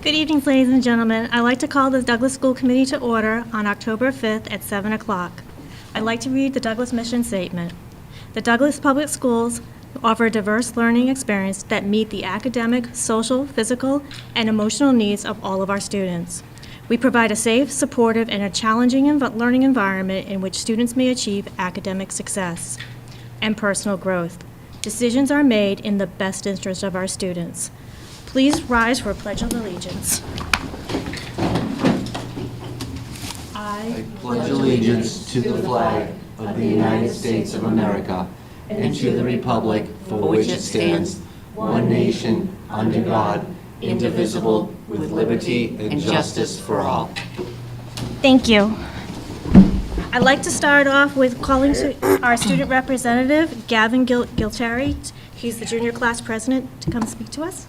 Good evening, ladies and gentlemen. I'd like to call the Douglas School Committee to order on October 5th at 7 o'clock. I'd like to read the Douglas mission statement. The Douglas Public Schools offer a diverse learning experience that meet the academic, social, physical, and emotional needs of all of our students. We provide a safe, supportive, and a challenging learning environment in which students may achieve academic success and personal growth. Decisions are made in the best interest of our students. Please rise for a Pledge of Allegiance. I pledge allegiance to the flag of the United States of America and to the republic for which it stands, one nation, under God, indivisible, with liberty and justice for all. Thank you. I'd like to start off with calling to our student representative, Gavin Gilteri. He's the junior class president, to come speak to us.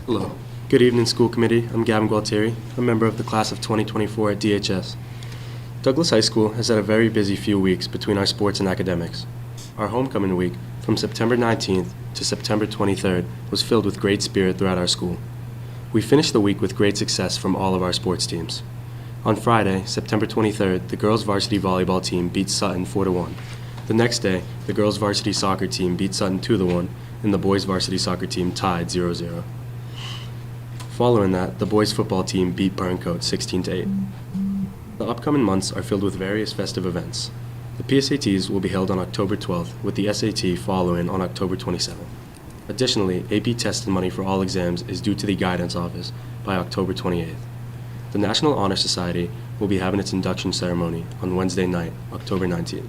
Hello. Good evening, school committee. I'm Gavin Gualtieri, a member of the class of 2024 at DHS. Douglas High School has had a very busy few weeks between our sports and academics. Our homecoming week, from September 19th to September 23rd, was filled with great spirit throughout our school. We finished the week with great success from all of our sports teams. On Friday, September 23rd, the girls' varsity volleyball team beat Sutton 4-1. The next day, the girls' varsity soccer team beat Sutton 2-1, and the boys' varsity soccer team tied 0-0. Following that, the boys' football team beat Burncoat 16-8. The upcoming months are filled with various festive events. The PSATs will be held on October 12th, with the SAT following on October 27th. Additionally, AP testing money for all exams is due to the Guidance Office by October 28th. The National Honor Society will be having its induction ceremony on Wednesday night, October 19th.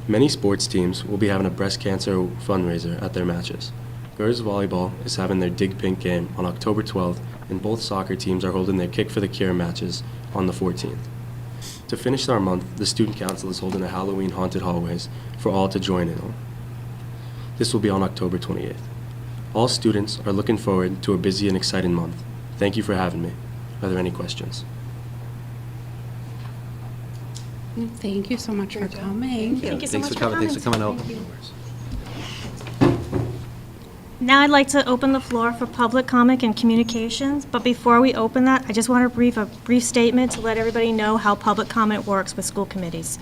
Many sports teams will be having a breast cancer fundraiser at their matches. Girls volleyball is having their Dig Pink game on October 12th, and both soccer teams are holding their Kick for the Cure matches on the 14th. To finish our month, the Student Council is holding a Halloween haunted hallways for all to join in on. This will be on October 28th. All students are looking forward to a busy and exciting month. Thank you for having me. Are there any questions? Thank you so much for coming. Thank you so Thanks much for coming. Thanks for coming out. Now I'd like to open the floor for public comment and communications, but before we open that, I just want to a brief statement to let everybody know how public comment works with school committees.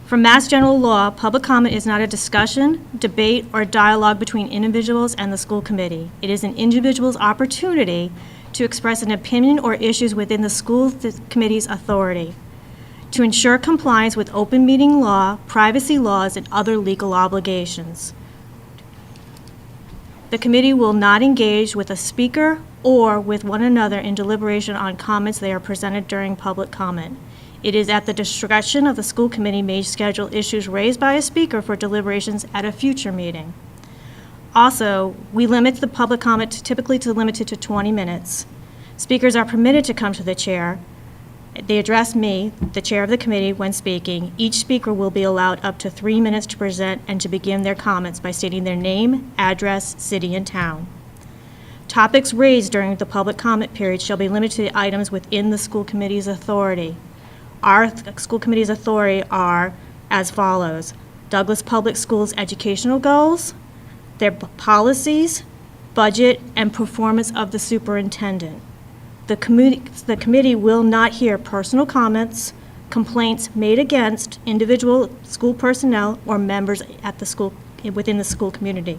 From Mass General Law, public comment is not a discussion, debate, or dialogue between individuals and the school committee. It is an individual's opportunity to express an opinion or issues within the school committee's authority, to ensure compliance with open meeting law, privacy laws, and other legal obligations. The committee will not engage with a speaker or with one another in deliberation on comments that are presented during public comment. It is at the discretion of the school committee may schedule issues raised by a speaker for deliberations at a future meeting. Also, we limit the public comment typically limited to 20 minutes. Speakers are permitted to come to the chair. They address me, the chair of the committee, when speaking. Each speaker will be allowed up to 3 minutes to present and to begin their comments by stating their name, address, city, and town. Topics raised during the public comment period shall be limited to items within the school committee's authority. Our school committee's authority are as follows: Douglas Public Schools' educational goals, their policies, budget, and performance of the superintendent. The committee will not hear personal comments, complaints made against individual school personnel or members at the school, within the school community.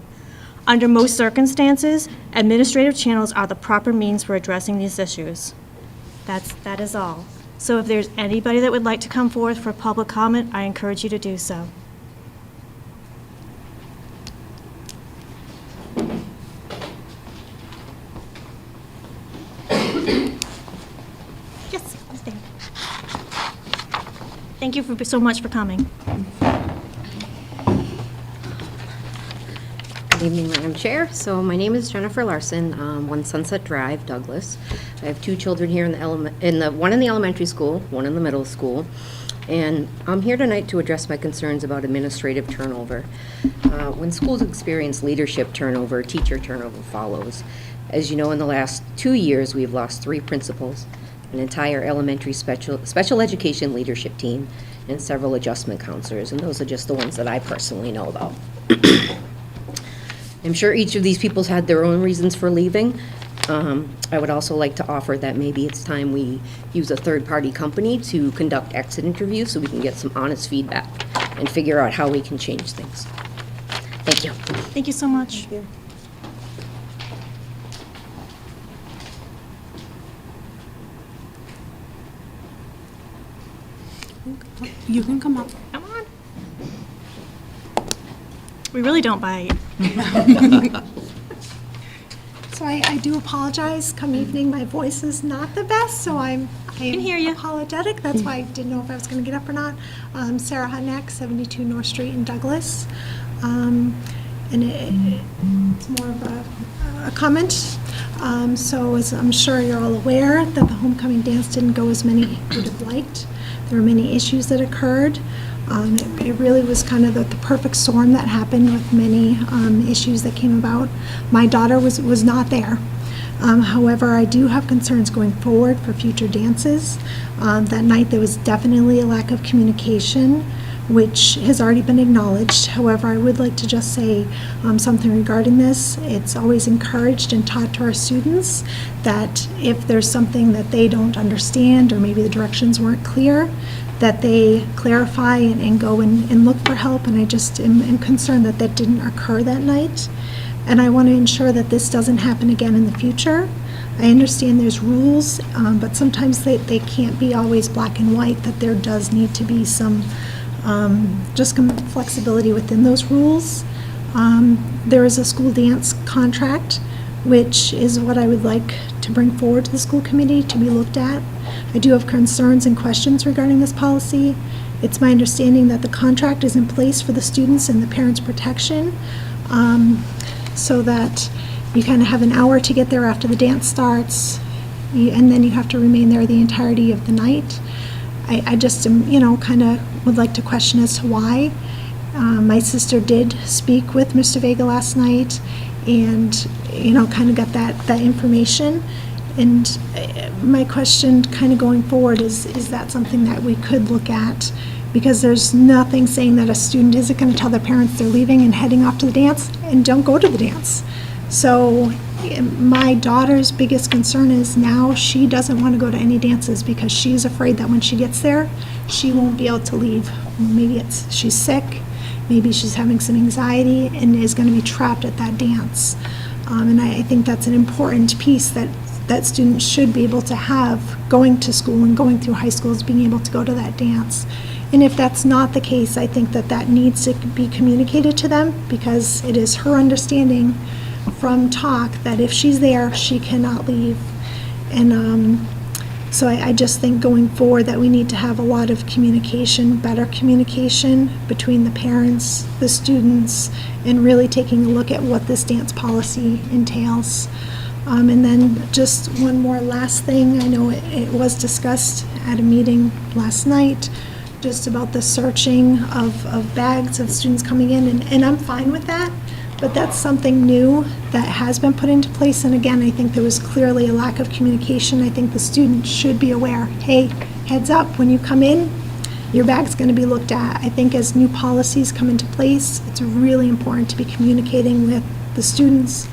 Under most circumstances, administrative channels are the proper means for addressing these issues. That is all. So if there's anybody that would like to come forth for public comment, I encourage you to do so. Yes, Ms. Dana. Thank you so much for coming. Good evening, Madam Chair. So my name is Jennifer Larson, 1 Sunset Drive, Douglas. I have 2 children here one in the elementary school, one in the middle school. And I'm here tonight to address my concerns about administrative turnover. When schools experience leadership turnover, teacher turnover follows. As you know, in the last 2 years, we've lost 3 principals. an entire elementary special education leadership team, and several adjustment counselors, and those are just the ones that I personally know about. I'm sure each of these people's had their own reasons for leaving. I would also like to offer that maybe it's time we use a third-party company to conduct exit interviews so we can get some honest feedback and figure out how we can change things. Thank you. Thank you so much. You can come up. Come on. We really don't bite. So I do apologize. Come evening, my voice is not the best, so I am hear you. apologetic. That's why I didn't know if I was going to get up or not. Sarah Hutnick, 72 North Street in Douglas. And it's more of a comment. So as I'm sure you're all aware, that the homecoming dance didn't go as many would have liked. There were many issues that occurred. It really was kind of the perfect storm that happened with many issues that came about. My daughter was not there. However, I do have concerns going forward for future dances. That night there was definitely a lack of communication, which has already been acknowledged. However, I would like to just say something regarding this. It's always encouraged and taught to our students that if there's something that they don't understand or maybe the directions weren't clear, that they clarify and go and look for help. And I just am concerned that that didn't occur that night. And I want to ensure that this doesn't happen again in the future. I understand there's rules, but sometimes they can't be always black and white, that there does need to be some flexibility within those rules. There is a school dance contract, which is what I would like to bring forward to the school committee to be looked at. I do have concerns and questions regarding this policy. It's my understanding that the contract is in place for the students and the parents' protection, so that you kind of have an hour to get there after the dance starts, and then you have to remain there the entirety of the night. I just am, kind of would like to question as to why. My sister did speak with Mr. Vega last night and, kind of got that information. And my question kind of going forward is that something that we could look at? Because there's nothing saying that a student isn't going to tell their parents they're leaving and heading off to the dance and don't go to the dance. So my daughter's biggest concern is now she doesn't want to go to any dances because she's afraid that when she gets there, she won't be able to leave. Maybe she's sick, maybe she's having some anxiety and is going to be trapped at that dance. And I think that's an important piece that students should be able to have going to school and going through high school, is being able to go to that dance. And if that's not the case, I think that needs to be communicated to them, because it is her understanding from talk that if she's there, she cannot leave. And so I just think going forward that we need to have a lot of communication, better communication between the parents, the students, and really taking a look at what this dance policy entails. And then just one more last thing. I know it was discussed at a meeting last night, just about the searching of bags of students coming in, and I'm fine with that, but that's something new that has been put into place. And again, I think there was clearly a lack of communication. I think the student should be aware, hey, heads up, when you come in, your bag's going to be looked at. I think as new policies come into place, it's really important to be communicating with the students,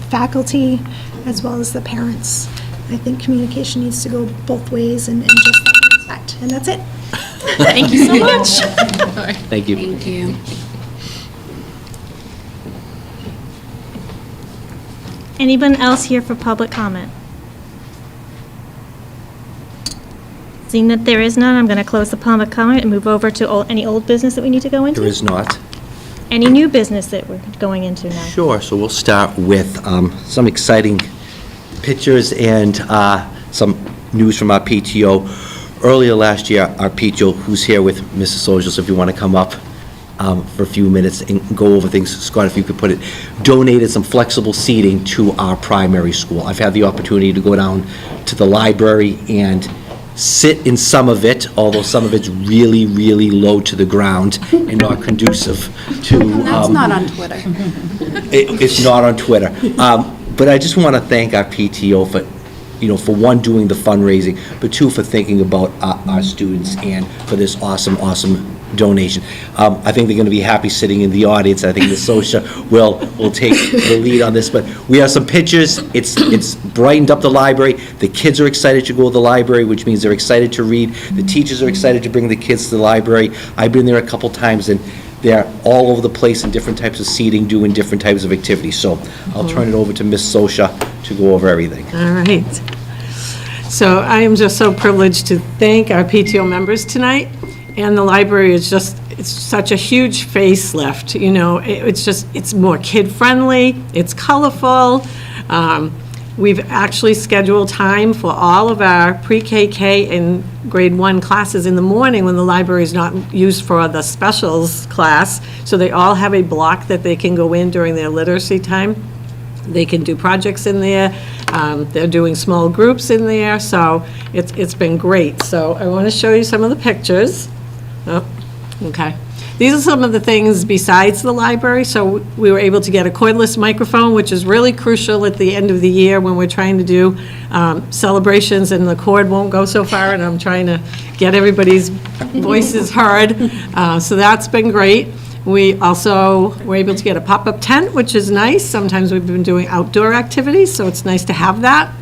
faculty, as well as the parents. I think communication needs to go both ways and just respect. And that's it. Thank you so much. Thank you. Thank you. Anyone else here for public comment? Seeing that there is none, I'm going to close the public comment and move over to any old business that we need to go into. There is not. Any new business that we're going into now? Sure, so we'll start with some exciting pictures and some news from our PTO. Earlier last year, our PTO, who's here with Mrs. Sojos, if you want to come up for a few minutes and go over things, Scott, if you could put it, donated some flexible seating to our primary school. I've had the opportunity to go down to the library and sit in some of it, although some of it's really, really low to the ground and not conducive to... That's not on Twitter. It's not on Twitter. But I just want to thank our PTO for for one, doing the fundraising, but two, for thinking about our students and for this awesome donation. I think they're going to be happy sitting in the audience. I think Ms. Sosha will take the lead on this, but we have some pictures. It's brightened up the library. The kids are excited to go to the library, which means they're excited to read. The teachers are excited to bring the kids to the library. I've been there a couple times, and they're all over the place in different types of seating, doing different types of activities. So I'll turn it over to Ms. Sosha to go over everything. All right. So I am just so privileged to thank our PTO members tonight, and the library is just, it's such a huge facelift, it's more kid-friendly, it's colorful. We've actually scheduled time for all of our pre-KK and grade 1 classes in the morning when the library is not used for the specials class, so they all have a block that they can go in during their literacy time. They can do projects in there. They're doing small groups in there, so it's been great. So I want to show you some of the pictures. Oh, okay. These are some of the things besides the library. So we were able to get a cordless microphone, which is really crucial at the end of the year when we're trying to do celebrations and the cord won't go so far, and I'm trying to get everybody's voices heard. So that's been great. We also were able to get a pop-up tent, which is nice. Sometimes we've been doing outdoor activities, so it's nice to have that.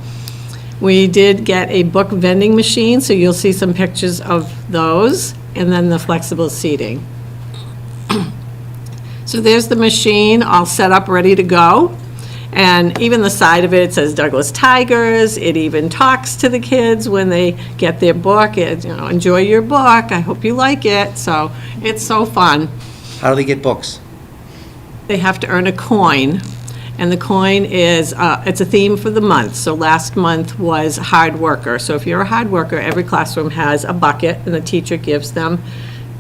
We did get a book vending machine, so you'll see some pictures of those, and then the flexible seating. So there's the machine all set up, ready to go. And even the side of it says Douglas Tigers. It even talks to the kids when they get their book. Enjoy your book. I hope you like it. So it's so fun. How do they get books? They have to earn a coin, and the coin is, it's a theme for the month. So last month was hard worker. So if you're a hard worker, every classroom has a bucket, and the teacher gives them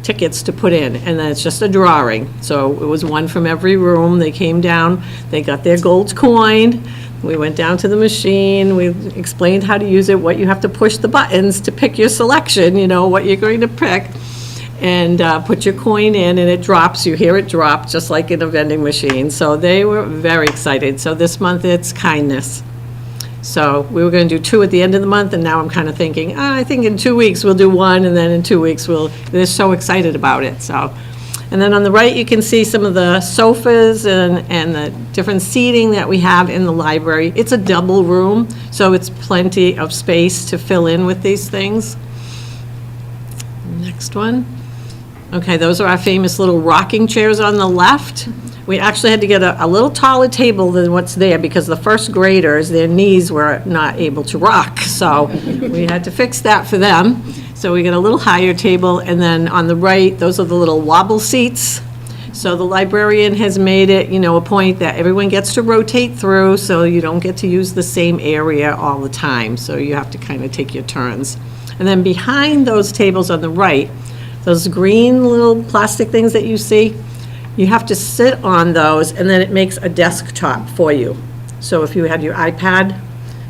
tickets to put in, and then it's just a drawing. So it was one from every room. They came down, they got their gold coin. We went down to the machine, we explained how to use it, what you have to push the buttons to pick your selection, what you're going to pick. And put your coin in, and it drops. You hear it drop, just like in a vending machine. So they were very excited. So this month, it's kindness. So we were going to do 2 at the end of the month, and now I'm kind of thinking, I think in 2 weeks we'll do 1, and then in 2 weeks they're so excited about it. So, and then on the right, you can see some of the sofas and the different seating that we have in the library. It's a double room, so it's plenty of space to fill in with these things. Next one. Okay, those are our famous little rocking chairs on the left. We actually had to get a little taller table than what's there because the first graders, their knees were not able to rock. So we had to fix that for them. So we got a little higher table, and then on the right, those are the little wobble seats. So the librarian has made it, a point that everyone gets to rotate through, so you don't get to use the same area all the time. So you have to kind of take your turns. And then behind those tables on the right, those green little plastic things that you see, you have to sit on those, and then it makes a desktop for you. So if you had your iPad,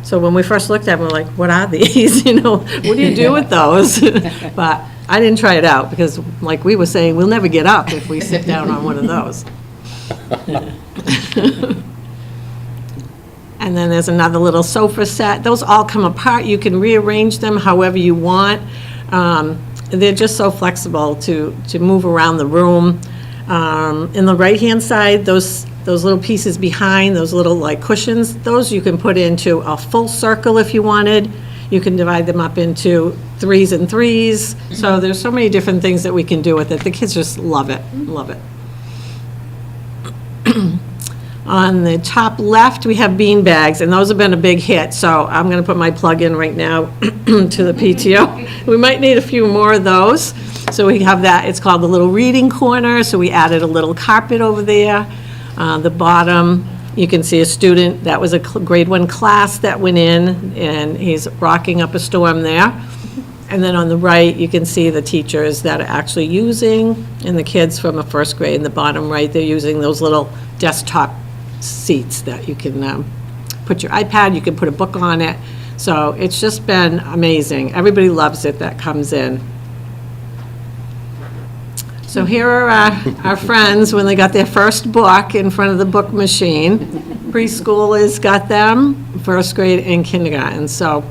so when we first looked at them, we're like, what are these? What do you do with those? But I didn't try it out because, like we were saying, we'll never get up if we sit down on one of those. And then there's another little sofa set. Those all come apart. You can rearrange them however you want. They're just so flexible to move around the room. In the right-hand side, those little pieces behind, those little like cushions, those you can put into a full circle if you wanted. You can divide them up into 3s and 3s. So there's so many different things that we can do with it. The kids just love it, love it. On the top left, we have bean bags, and those have been a big hit, so I'm going to put my plug in right now to the PTO. We might need a few more of those. So we have that. It's called the little reading corner, so we added a little carpet over there. The bottom, you can see a student, that was a grade 1 class that went in, and he's rocking up a storm there. And then on the right, you can see the teachers that are actually using, and the kids from a first grade in the bottom right, they're using those little desktop seats that you can put your iPad, you can put a book on it. So it's just been amazing. Everybody loves it that comes in. So here are our friends when they got their first book in front of the book machine. preschoolers got them, first grade and kindergarten. So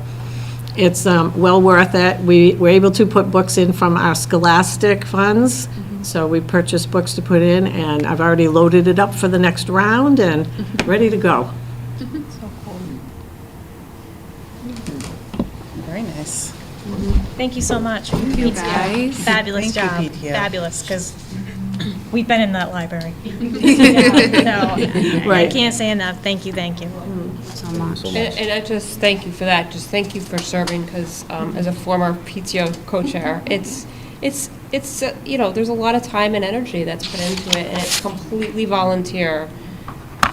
it's well worth it. We were able to put books in from our Scholastic funds. So we purchased books to put in, and I've already loaded it up for the next round and ready to go. Very nice. Thank you so much. you, guys. Fabulous Thank you, job. PTO. Fabulous, because we've been in that library. So I Right. can't say enough. Thank you, thank you. So much. And I just thank you for that. Just thank you for serving, because as a former PTO co-chair, it's there's a lot of time and energy that's put into it, and it's completely volunteer.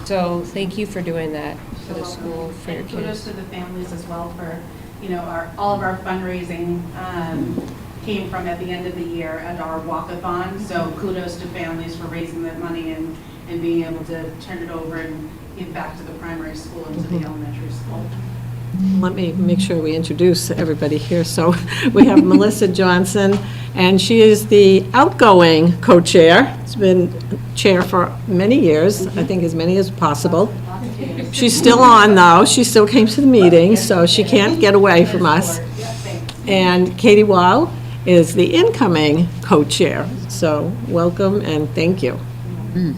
So thank you for doing that for the school, for your And kudos kids. to the families as well for, all of our fundraising came from at the end of the year at our walk-a-thon. So kudos to families for raising that money and being able to turn it over and give back to the primary school and to the elementary school. Let me make sure we introduce everybody here. So we have Melissa Johnson, and she is the outgoing co-chair. She's been chair for many years, I think as many as possible. She's still on, though. She still came to the meeting, so she can't get away from us. And Katie Wall is the incoming co-chair. So welcome and thank you.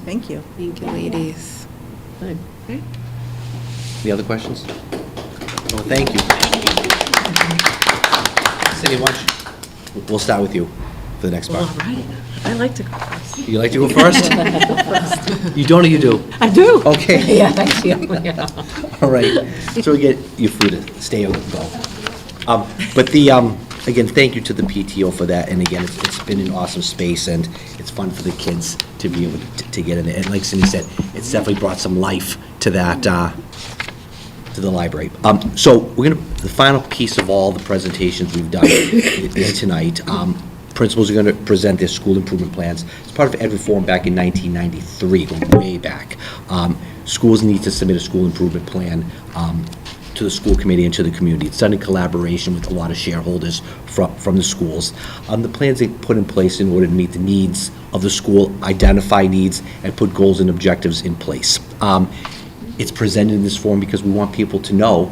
Thank you. Thank you, ladies. Any other questions? Well, thank you. Cindy, why don't you, we'll start with you for the next part. All right. I like to go first. You like to go first? You don't or you do? I do. Okay. Yeah, thank you. All right, so we get you free to stay or go. But again, thank you to the PTO for that, and again, it's been an awesome space, and it's fun for the kids to be able to get in it. And like Cindy said, it's definitely brought some life to that, to the library. So the final piece of all the presentations we've done is tonight. Principals are going to present their school improvement plans. It's part of Ed Reform back in 1993, going way back. Schools need to submit a school improvement plan to the school committee and to the community. It's done in collaboration with a lot of shareholders from the schools. The plans they put in place in order to meet the needs of the school, identify needs, and put goals and objectives in place. It's presented in this form because we want people to know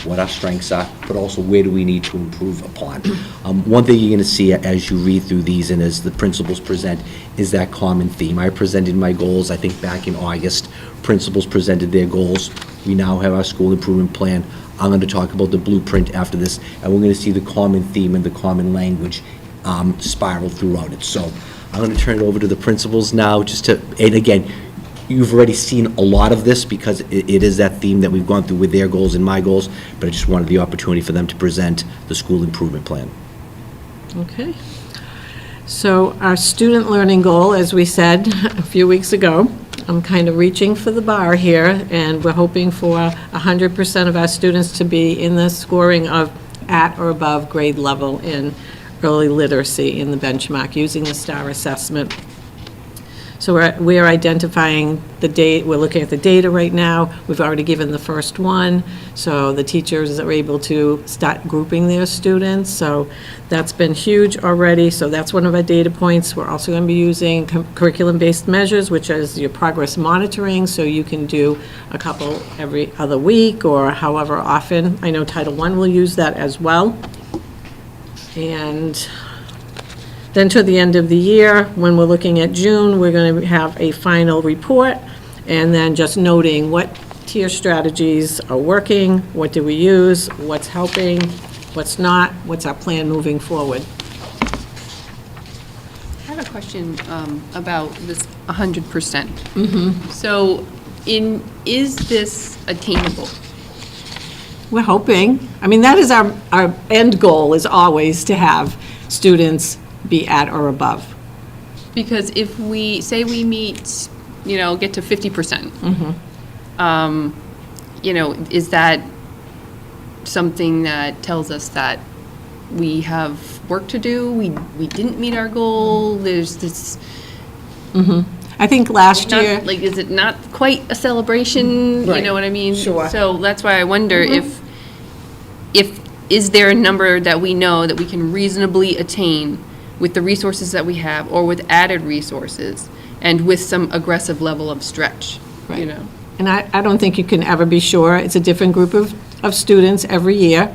what our strengths are, but also where do we need to improve upon. One thing you're going to see as you read through these and as the principals present is that common theme. I presented my goals, I think, back in August. Principals presented their goals. We now have our school improvement plan. I'm going to talk about the blueprint after this, and we're going to see the common theme and the common language spiral throughout it. So I'm going to turn it over to the principals now, and again, you've already seen a lot of this because it is that theme that we've gone through with their goals and my goals, but I just wanted the opportunity for them to present the school improvement plan. Okay. So our student learning goal, as we said a few weeks ago, I'm kind of reaching for the bar here, and we're hoping for 100% of our students to be in the scoring of at or above grade level in early literacy in the benchmark using the STAR assessment. So we're identifying the date, we're looking at the data right now. We've already given the first one, so the teachers are able to start grouping their students. So that's been huge already, so that's one of our data points. We're also going to be using curriculum-based measures, which is your progress monitoring, so you can do a couple every other week or however often. I know Title I will use that as well. And then to the end of the year, when we're looking at June, we're going to have a final report, and then just noting what tier strategies are working, what do we use, what's helping, what's not, what's our plan moving forward. I have a question about this 100%. So is this attainable? We're hoping. I mean, that is our end goal, is always to have students be at or above. Because if we, say we meet, get to 50%, is that something that tells us that we have work to do, we didn't meet our goal, there's this... I think last year... Like, is it not quite a celebration, you Right. know what I mean? Sure. So that's why I wonder if is there a number that we know that we can reasonably attain with the resources that we have, or with added resources, and with some aggressive level of stretch, Right. And I don't think you can ever be sure. It's a different group of students every year,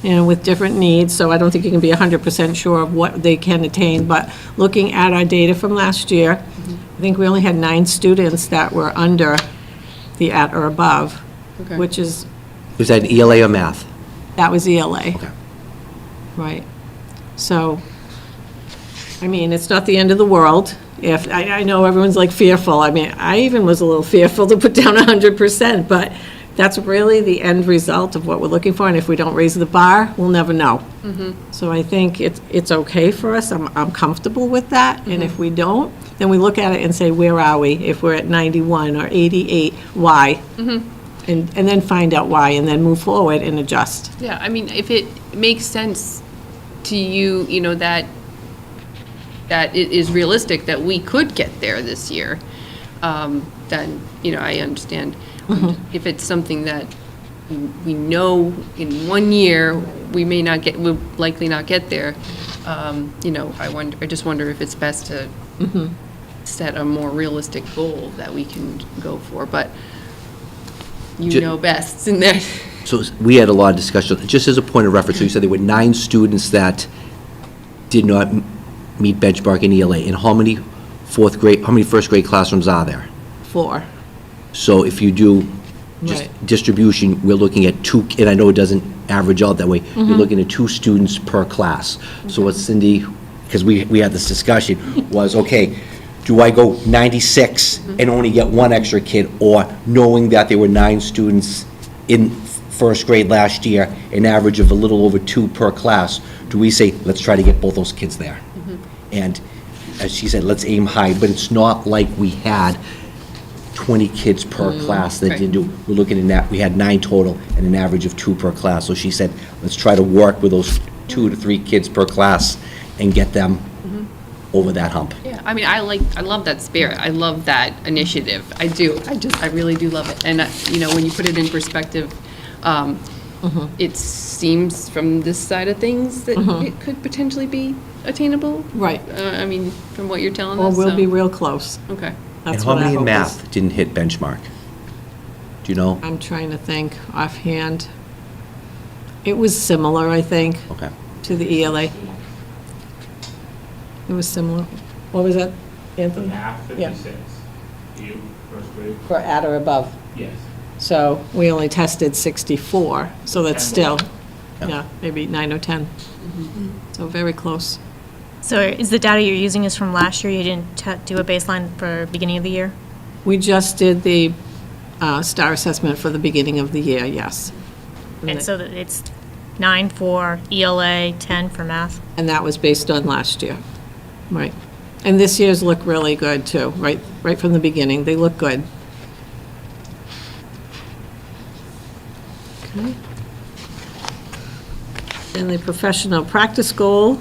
and with different needs, so I don't think you can be 100% sure of what they can attain. But looking at our data from last year, I think we only had 9 students that were under the at or above, Okay. which is, Was that ELA or math? that was ELA. Okay. Right. So, I mean, it's not the end of the world. If, I know everyone's like fearful. I mean, I even was a little fearful to put down 100%, but that's really the end result of what we're looking for. And if we don't raise the bar, we'll never know. So I think it's okay for us. I'm comfortable with that. And if we don't, then we look at it and say, where are we? If we're at 91 or 88, why? And then find out why, and then move forward and adjust. Yeah, I mean, if it makes sense to you, you know, that it is realistic that we could get there this year, then, you know, I understand. If it's something that we know in 1 year, we may not get, we'll likely not get there, you know, I just wonder if it's best to set a more realistic goal that we can go for, but you know best in that. So we had a lot of discussion, just as a point of reference, so you said there were 9 students that did not meet benchmark in ELA. And how many first grade classrooms are there? 4. So if you do just Right. distribution, we're looking at 2, and I know it doesn't average out that way, you're looking at 2 students per class. So what Cindy, because we had this discussion, was, okay, do I go 96 and only get 1 extra kid, or knowing that there were 9 students in first grade last year, an average of a little over 2 per class, do we say, let's try to get both those kids there? And as she said, let's aim high, but it's not like we had 20 kids per class that right. didn't do, we're looking at that, we had 9 total and an average of 2 per class. So she said, let's try to work with those 2 to 3 kids per class and get them over that hump. Yeah, I mean, I love that spirit. I love that initiative. I do. I really do love it. And, you know, when you put it in perspective, it seems from this side of things that it could potentially be attainable. Right. I mean, from what you're telling Or us. we'll so- be real close. Okay. And That's how what I many in hope is. math didn't hit benchmark? Do you know? I'm trying to think offhand. It was similar, I think, Okay. to the ELA. It was similar. What was that, Anthony? Math, Yeah. 56. You, first grade? For at or above. Yes. So we only tested 64, so that's still, Yeah. yeah, maybe 9 or 10. So very close. So is the data you're using is from last year? You didn't do a baseline for beginning of the year? We just did the STAR assessment for the beginning of the year, yes. And so that it's 9 for ELA, 10 for math? And that was based on last year. Right. And this year's look really good, too, right from the beginning. They look good. Okay. And the professional practice goal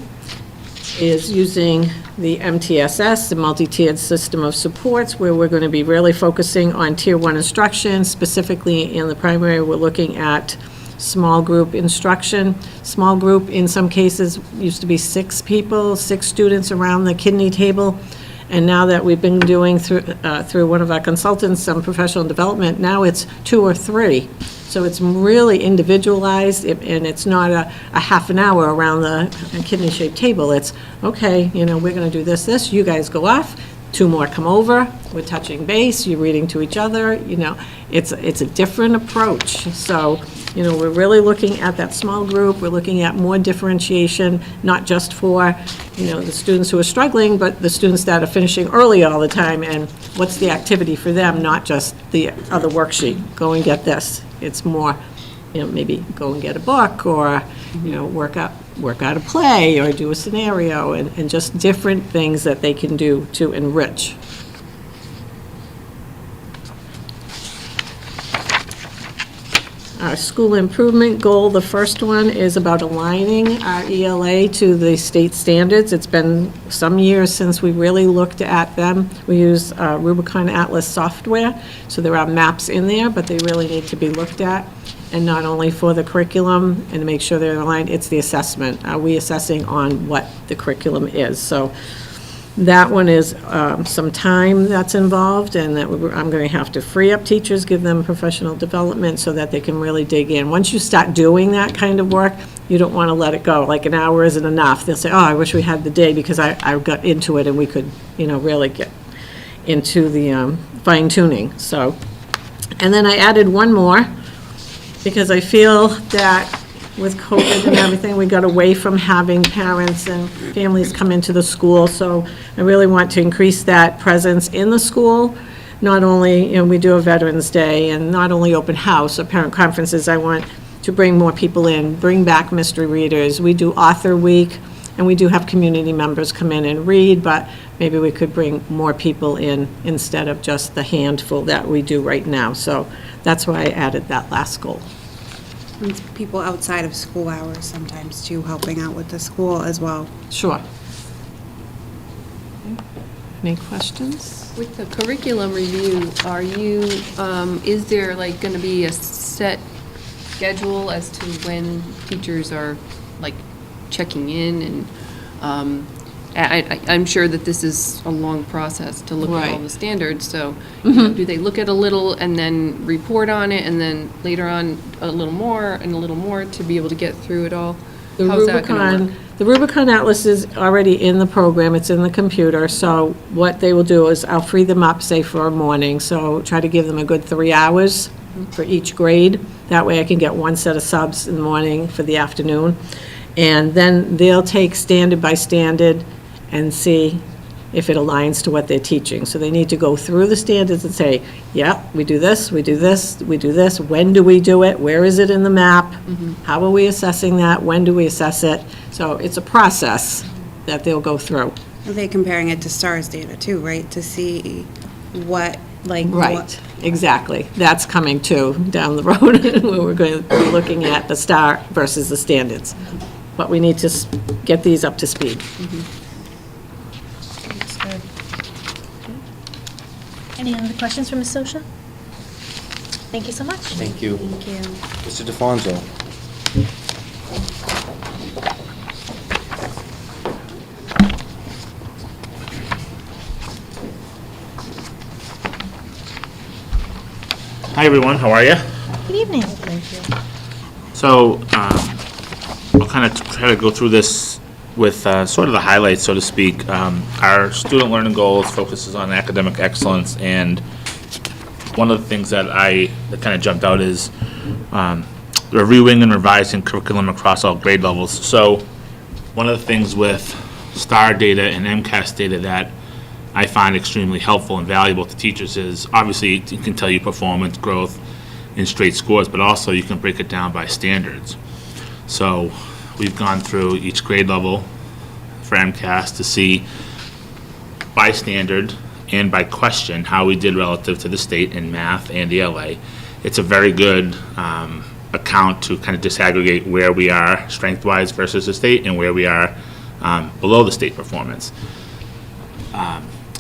is using the MTSS, the multi-tiered system of supports, where we're going to be really focusing on Tier 1 instruction. Specifically in the primary, we're looking at small group instruction. Small group, in some cases, used to be 6 people, 6 students around the kidney table. And now that we've been doing through one of our consultants, some professional development, now it's 2 or 3. So it's really individualized, and it's not a half an hour around the kidney-shaped table. It's, okay, you know, we're going to do this, you guys go off, 2 more come over, we're touching base, you're reading to each other, you know. It's a different approach. So, you know, we're really looking at that small group, we're looking at more differentiation, not just for, you know, the students who are struggling, but the students that are finishing early all the time, and what's the activity for them, not just the other worksheet, go and get this. It's more, you know, maybe go and get a book, or, you know, work out a play, or do a scenario, and just different things that they can do to enrich. Our school improvement goal, the first one, is about aligning our ELA to the state standards. It's been some years since we really looked at them. We use Rubicon Atlas software, so there are maps in there, but they really need to be looked at. And not only for the curriculum and to make sure they're aligned, it's the assessment. Are we assessing on what the curriculum is? So That one is some time that's involved, and that I'm going to have to free up teachers, give them professional development so that they can really dig in. Once you start doing that kind of work, you don't want to let it go. Like an hour isn't enough. They'll say, oh, I wish we had the day because I got into it and we could, really get into the fine tuning. So, and then I added one more because I feel that with COVID and everything, we got away from having parents and families come into the school. So I really want to increase that presence in the school. Not only, we do a Veterans Day and not only open house or parent conferences, I want to bring more people in, bring back mystery readers. We do Author Week, and we do have community members come in and read, but maybe we could bring more people in instead of just the handful that we do right now. So that's why I added that last goal. And people outside of school hours sometimes too, helping out with the school as well. Sure. Any questions? With the curriculum review, are you, is there like going to be a set schedule as to when teachers are like checking in? And I'm sure that this is a long process to look at all Right. the standards, so do they look at a little and then report on it, and then later on a little more and a little more to be able to get through it all? How's that gonna work? The Rubicon Atlas is already in the program, it's in the computer, so what they will do is I'll free them up, say, for a morning, so try to give them a good 3 hours for each grade. That way I can get one set of subs in the morning for the afternoon. And then they'll take standard by standard and see if it aligns to what they're teaching. So they need to go through the standards and say, yeah, we do this, we do this, we do this. When do we do it? Where is it in the map? How are we assessing that? When do we assess it? So it's a process that they'll go through. Are they comparing it to STARS data too, right? To see what, Right, exactly. That's coming too, down the road, where we're going to be looking at the STAR versus the standards. But we need to get these up to speed. Looks good. Any other questions for Ms. Sosha? Thank you so much. Thank you. Thank you. Mr. DeFonso. Hi, everyone. How are you? Good evening. Thank you. So I'll kind of try to go through this with sort of the highlights, so to speak. Our student learning goals focuses on academic excellence, and one of the things that kind of jumped out is reviewing and revising curriculum across all grade levels. So one of the things with STAR data and MCAS data that I find extremely helpful and valuable to teachers is, obviously, it can tell you performance, growth, in straight scores, but also you can break it down by standards. So we've gone through each grade level for MCAS to see by standard and by question how we did relative to the state in math and ELA. It's a very good account to kind of disaggregate where we are strength-wise versus the state and where we are below the state performance.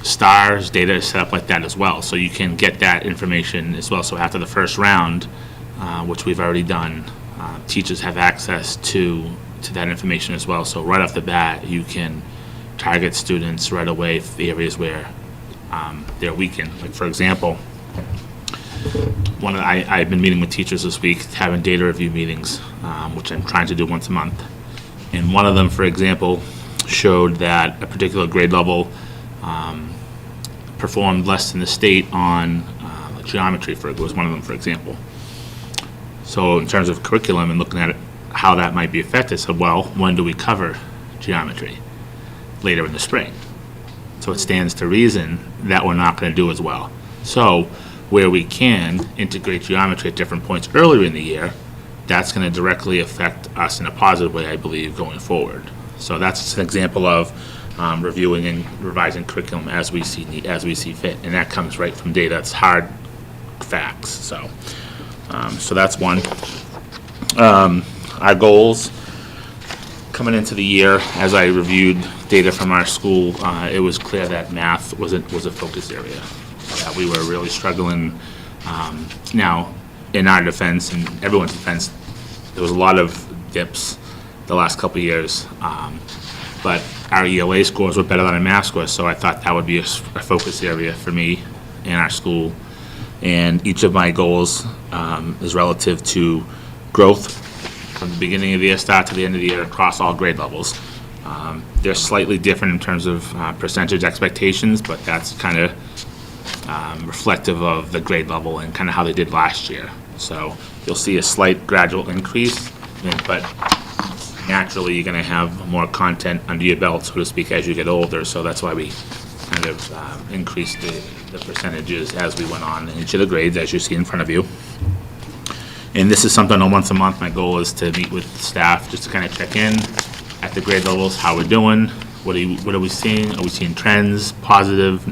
STARS data is set up like that as well, so you can get that information as well. So after the first round, which we've already done, teachers have access to that information as well. So right off the bat, you can target students right away for the areas where they're weakened. Like, for example, I've been meeting with teachers this week, having data review meetings, which I'm trying to do once a month. And one of them, for example, showed that a particular grade level performed less than the state on geometry, was one of them, for example. So in terms of curriculum and looking at it, how that might be affected, I said, well, when do we cover geometry? Later in the spring. So it stands to reason that we're not going to do as well. So where we can integrate geometry at different points earlier in the year, that's going to directly affect us in a positive way, I believe, going forward. So that's an example of reviewing and revising curriculum as we see fit, and that comes right from data. It's hard facts. So that's one. Our goals coming into the year, as I reviewed data from our school, it was clear that math was a focus area. That we were really struggling. Now, in our defense and everyone's defense, there was a lot of dips the last couple of years. but our ELA scores were better than our math scores, so I thought that would be a focus area for me in our school. And each of my goals is relative to growth from the beginning of the year start to the end of the year across all grade levels. They're slightly different in terms of percentage expectations, but that's kind of reflective of the grade level and kind of how they did last year. So you'll see a slight gradual increase, but naturally you're going to have more content under your belt, so to speak, as you get older. So that's why we kind of increased the percentages as we went on in each of the grades, as you see in front of you. And this is something on once a month. My goal is to meet with staff just to kind of check in at the grade levels, how we're doing, what are we seeing? Are we seeing trends, positive,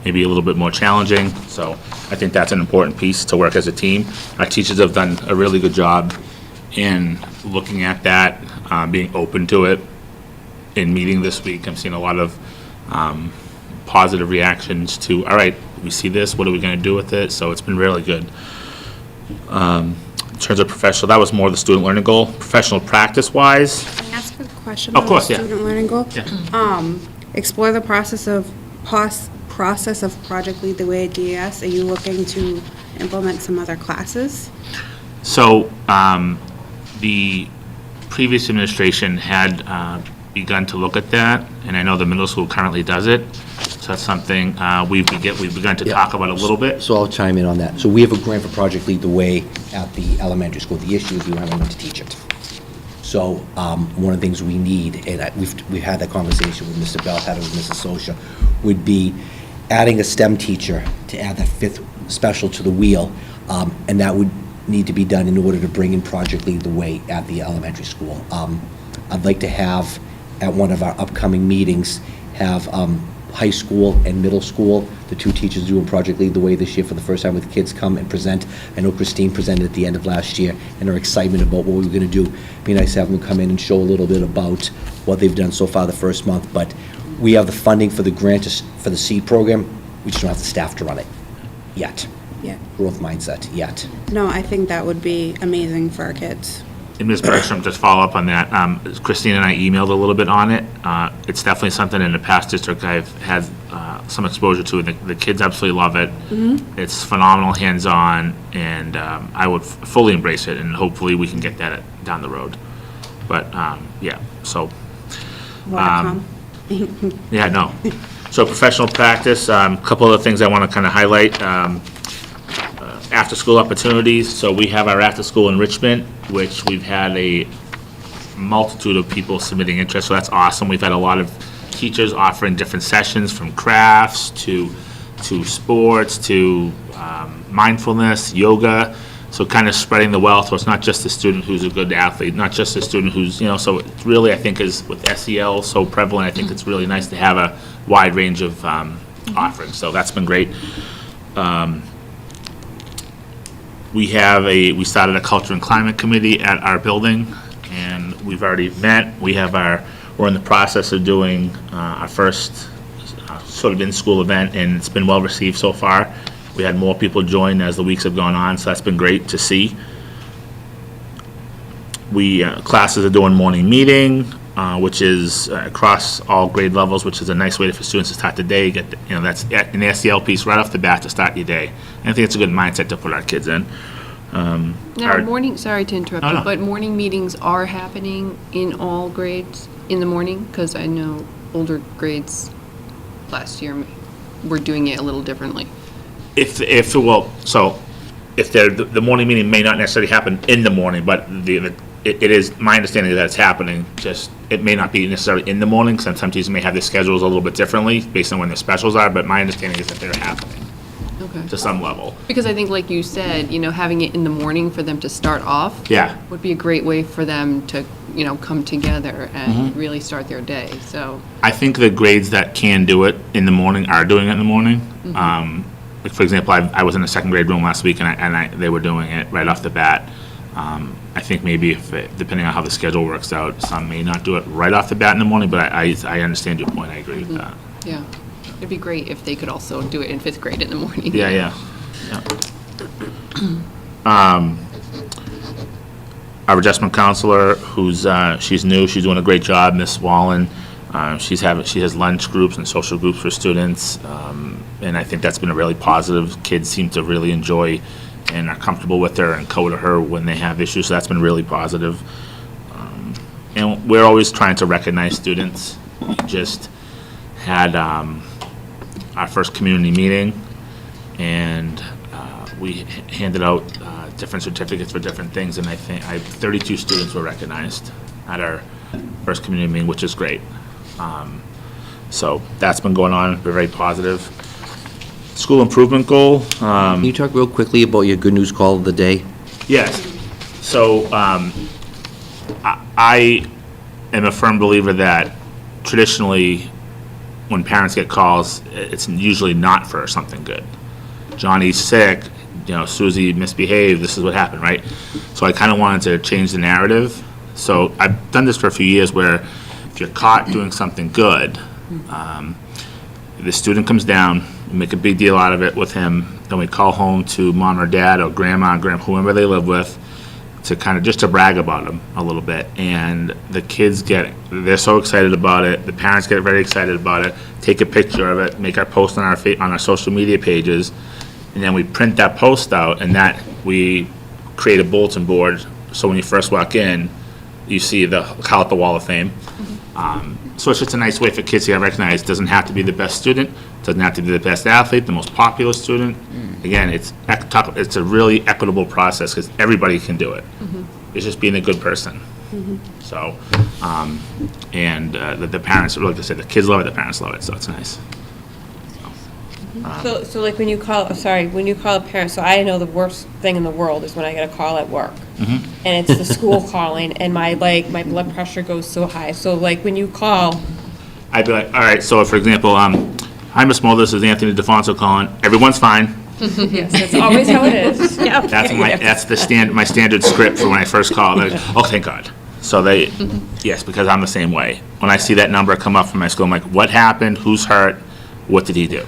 maybe a little bit more challenging? So I think that's an important piece to work as a team. Our teachers have done a really good job in looking at that, being open to it. In meeting this week, I'm seeing a lot of positive reactions to, all right, we see this, what are we going to do with it? So it's been really good. In terms of professional, that was more the student learning goal. Professional practice-wise, Can I ask a question Of on course, the yeah. student learning goal? Yeah. Explore the process of Project Lead the Way at DES. Are you looking to implement some other classes? so the previous administration had begun to look at that, and I know the middle school currently does it. So that's something we've begun to talk about a little bit. So I'll chime in on that. So we have a grant for Project Lead the Way at the elementary school. The issue is we don't have anyone to teach it. So one of the things we need, and we've had that conversation with Mr. Bell, had it with Mrs. Sosha, would be adding a STEM teacher to add that fifth special to the wheel, and that would need to be done in order to bring in Project Lead the Way at the elementary school. I'd like to have, at one of our upcoming meetings, have high school and middle school, the two teachers doing Project Lead the Way this year for the first time with kids come and present. I know Christine presented at the end of last year, and her excitement about what we were going to do. It'd be nice to have them come in and show a little bit about what they've done so far the first month. But we have the funding for the grant for the SEED program. We just don't have the staff to run it yet. Yeah. Growth mindset yet. No, I think that would be amazing for our kids. And Ms. Bergstrom, just follow up on that. Christine and I emailed a little bit on it. It's definitely something in the past district I've had some exposure to. The kids absolutely love it. It's phenomenal, hands-on, and I would fully embrace it, and hopefully we can get that down the road. But, yeah, so. More to come. Yeah, no. So professional practice, a couple of things I want to kind of highlight. After-school opportunities. So we have our after-school enrichment, which we've had a multitude of people submitting interest, so that's awesome. We've had a lot of teachers offering different sessions, from crafts to sports to mindfulness, yoga. So kind of spreading the wealth, so it's not just the student who's a good athlete, not just the student who's, so it's really, I think, is with SEL so prevalent, I think it's really nice to have a wide range of offerings. So that's been great. We started a culture and climate committee at our building, and we've already met. We're in the process of doing our first sort of in-school event, and it's been well received so far. We had more people join as the weeks have gone on, so that's been great to see. Classes are doing morning meeting, which is across all grade levels, which is a nice way for students to start the day. That's an SEL piece right off the bat to start your day. And I think it's a good mindset to put our kids in. Now, sorry to interrupt No, you, no. but morning meetings are happening in all grades in the morning? Because I know older grades last year were doing it a little differently. If the morning meeting may not necessarily happen in the morning, but it is my understanding that it's happening, just it may not be necessarily in the morning, since some teachers may have their schedules a little bit differently based on when their specials are, but my understanding is that they're happening Okay. to some level. Because I think, like you said, having it in the morning for them to start off Yeah. would be a great way for them to, come together and really start their day, so. I think the grades that can do it in the morning are doing it in the morning. Like, for example, I was in the second grade room last week, and they were doing it right off the bat. I think maybe depending on how the schedule works out, some may not do it right off the bat in the morning, but I understand your point. I agree with that. Yeah, it'd be great if they could also do it in fifth grade in the morning. our adjustment counselor, who's, she's new, she's doing a great job, Miss Wallen. She has lunch groups and social groups for students, and I think that's been a really positive. Kids seem to really enjoy and are comfortable with her and go to her when they have issues, so that's been really positive. And we're always trying to recognize students. We just had our first community meeting, and we handed out different certificates for different things, and I think 32 students were recognized at our first community meeting, which is great. So that's been going on. We're very positive. School improvement goal. Can you talk real quickly about your good news call of the day? Yes. So I am a firm believer that traditionally, when parents get calls, it's usually not for something good. Johnny's sick, Susie misbehaved, this is what happened, right? So I kind of wanted to change the narrative. So I've done this for a few years where if you're caught doing something good, the student comes down, we make a big deal out of it with him, then we call home to mom or dad or grandma, whoever they live with, to kind of just to brag about them a little bit. And the kids they're so excited about it, the parents get very excited about it, take a picture of it, make our post on our social media pages, and then we print that post out, and that we create a bulletin board, so when you first walk in, you see call it the Wall of Fame. So it's just a nice way for kids to get recognized. It doesn't have to be the best student, doesn't have to be the best athlete, the most popular student. Again, it's a really equitable process because everybody can do it. It's just being a good person. So, and the parents, like I said, the kids love it, the parents love it, so it's nice. So like when you call a parent, so I know the worst thing in the world is when I get a call at work. And it's the school calling, and my blood pressure goes so high. So like when you call, I'd be like, all right, so for example, hi, Miss Moore, this is Anthony DeFonso calling. Everyone's fine. yes, that's always how it is. That's my standard script for when I first call. Like, oh, thank God. So yes, because I'm the same way. When I see that number come up from my school, I'm like, what happened? Who's hurt? What did he do?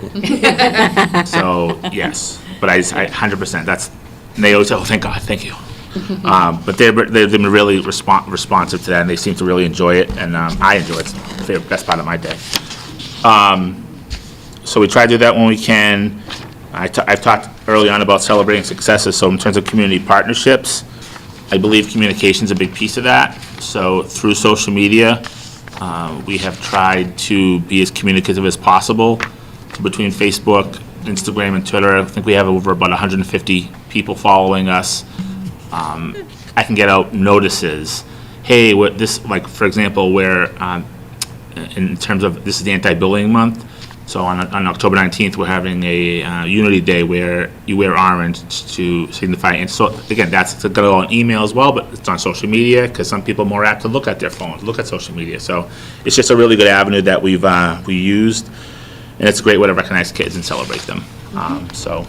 So yes, but I 100%. And they always say, oh, thank God, thank you. But they've been really responsive to that, and they seem to really enjoy it, and I enjoy it. It's the best part of my day. So we try to do that when we can. I've talked early on about celebrating successes, so in terms of community partnerships, I believe communication is a big piece of that. So through social media, we have tried to be as communicative as possible between Facebook, Instagram, and Twitter. I think we have over about 150 people following us. I can get out notices. Hey, like for example, where in terms of this is the anti-bullying month. So on October 19th, we're having a Unity Day where you wear orange to signify. And so again, that's going to go on email as well, but it's on social media because some people are more apt to look at their phones, look at social media. So it's just a really good avenue that we used, and it's a great way to recognize kids and celebrate them. So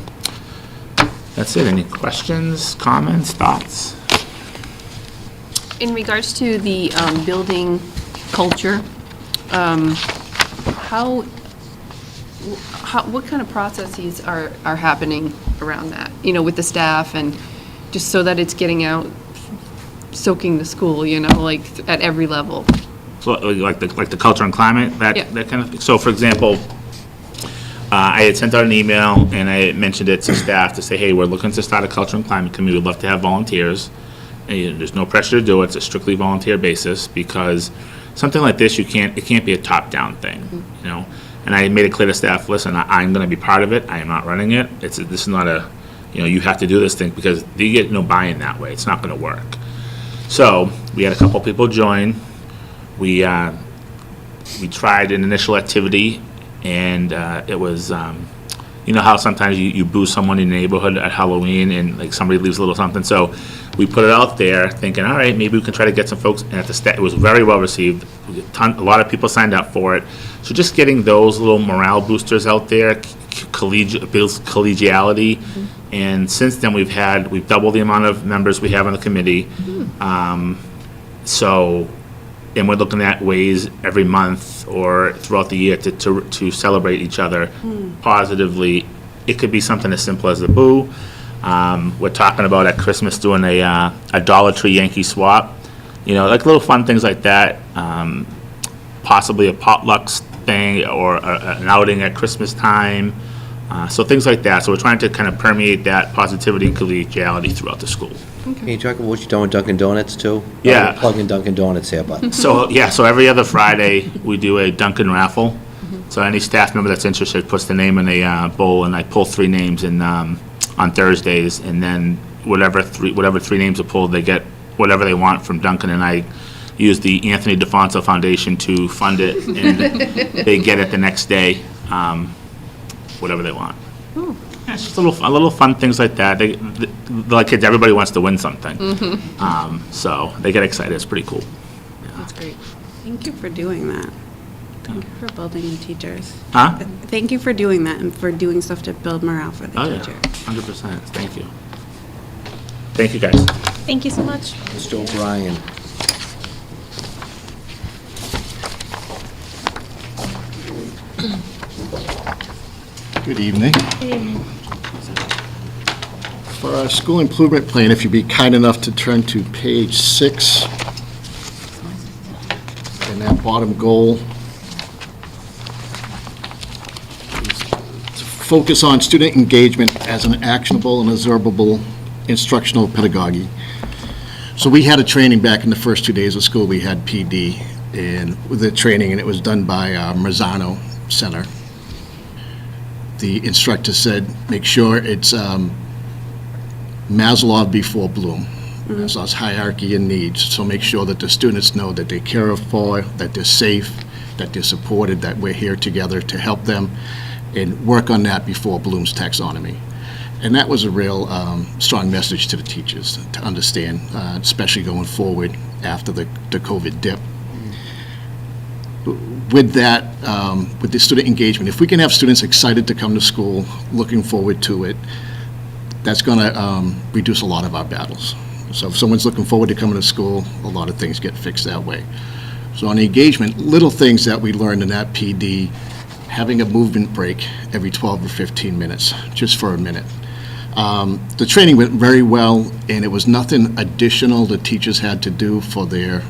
that's it. Any questions, comments, thoughts? In regards to the building culture, what kind of processes are happening around that, with the staff, and just so that it's getting out, soaking the school, like at every level? So like the culture and climate, that kind of thing. So for example, I had sent out an email and I mentioned it to staff to say, hey, we're looking to start a culture and climate committee. We'd love to have volunteers. And there's no pressure to do it. It's a strictly volunteer basis because something like this, it can't be a top-down thing, And I made it clear to staff, listen, I'm going to be part of it. I am not running it. This is not you have to do this thing because you get no buy-in that way. It's not going to work. So we had a couple people join. We tried an initial activity, and it was, how sometimes you boo someone in the neighborhood at Halloween and like somebody leaves a little something. So we put it out there thinking, all right, maybe we can try to get some folks. And it was very well received. A lot of people signed up for it. So just getting those little morale boosters out there, builds collegiality. And since then we've doubled the amount of members we have on the committee. And we're looking at ways every month or throughout the year to celebrate each other positively. It could be something as simple as a boo. We're talking about at Christmas doing a Dollar Tree Yankee swap, like little fun things like that. Possibly a potluck thing or an outing at Christmas time. So things like that. So we're trying to kind of permeate that positivity and collegiality throughout the school. Can you talk about what you're doing with Dunkin' Donuts too? Yeah. I'm plugging Dunkin' Donuts here, but. So every other Friday, we do a Dunkin' raffle. So any staff member that's interested puts the name in a bowl, and I pull 3 names on Thursdays, and then whatever three names are pulled, they get whatever they want from Dunkin', and I use the Anthony DeFonso Foundation to fund it, and they get it the next day, whatever they want. Yeah, it's just a little fun things like that. Like kids, everybody wants to win something, so they get excited. It's pretty cool. That's great. Thank you for doing that. Thank you for building the teachers. Huh? Thank you for doing that and for doing stuff to build morale for the Oh yeah, teachers. 100%. Thank you. Thank you, guys. Thank you so much. Mr. O'Brien. Good evening. For our school improvement plan, if you'd be kind enough to turn to page 6, and that bottom goal is to focus on student engagement as an actionable and observable instructional pedagogy. So we had a training back in the first 2 days of school. We had PD and with the training, and it was done by Marzano Center. The instructor said, make sure it's Maslow before Bloom. Maslow's hierarchy and needs. So make sure that the students know that they're cared for, that they're safe, that they're supported, that we're here together to help them, and work on that before Bloom's taxonomy. And that was a real strong message to the teachers to understand, especially going forward after the COVID dip. With that, with the student engagement, if we can have students excited to come to school, looking forward to it, that's going to reduce a lot of our battles. So if someone's looking forward to coming to school, a lot of things get fixed that way. So on the engagement, little things that we learned in that PD, having a movement break every 12 or 15 minutes, just for a minute. The training went very well, and it was nothing additional the teachers had to do for their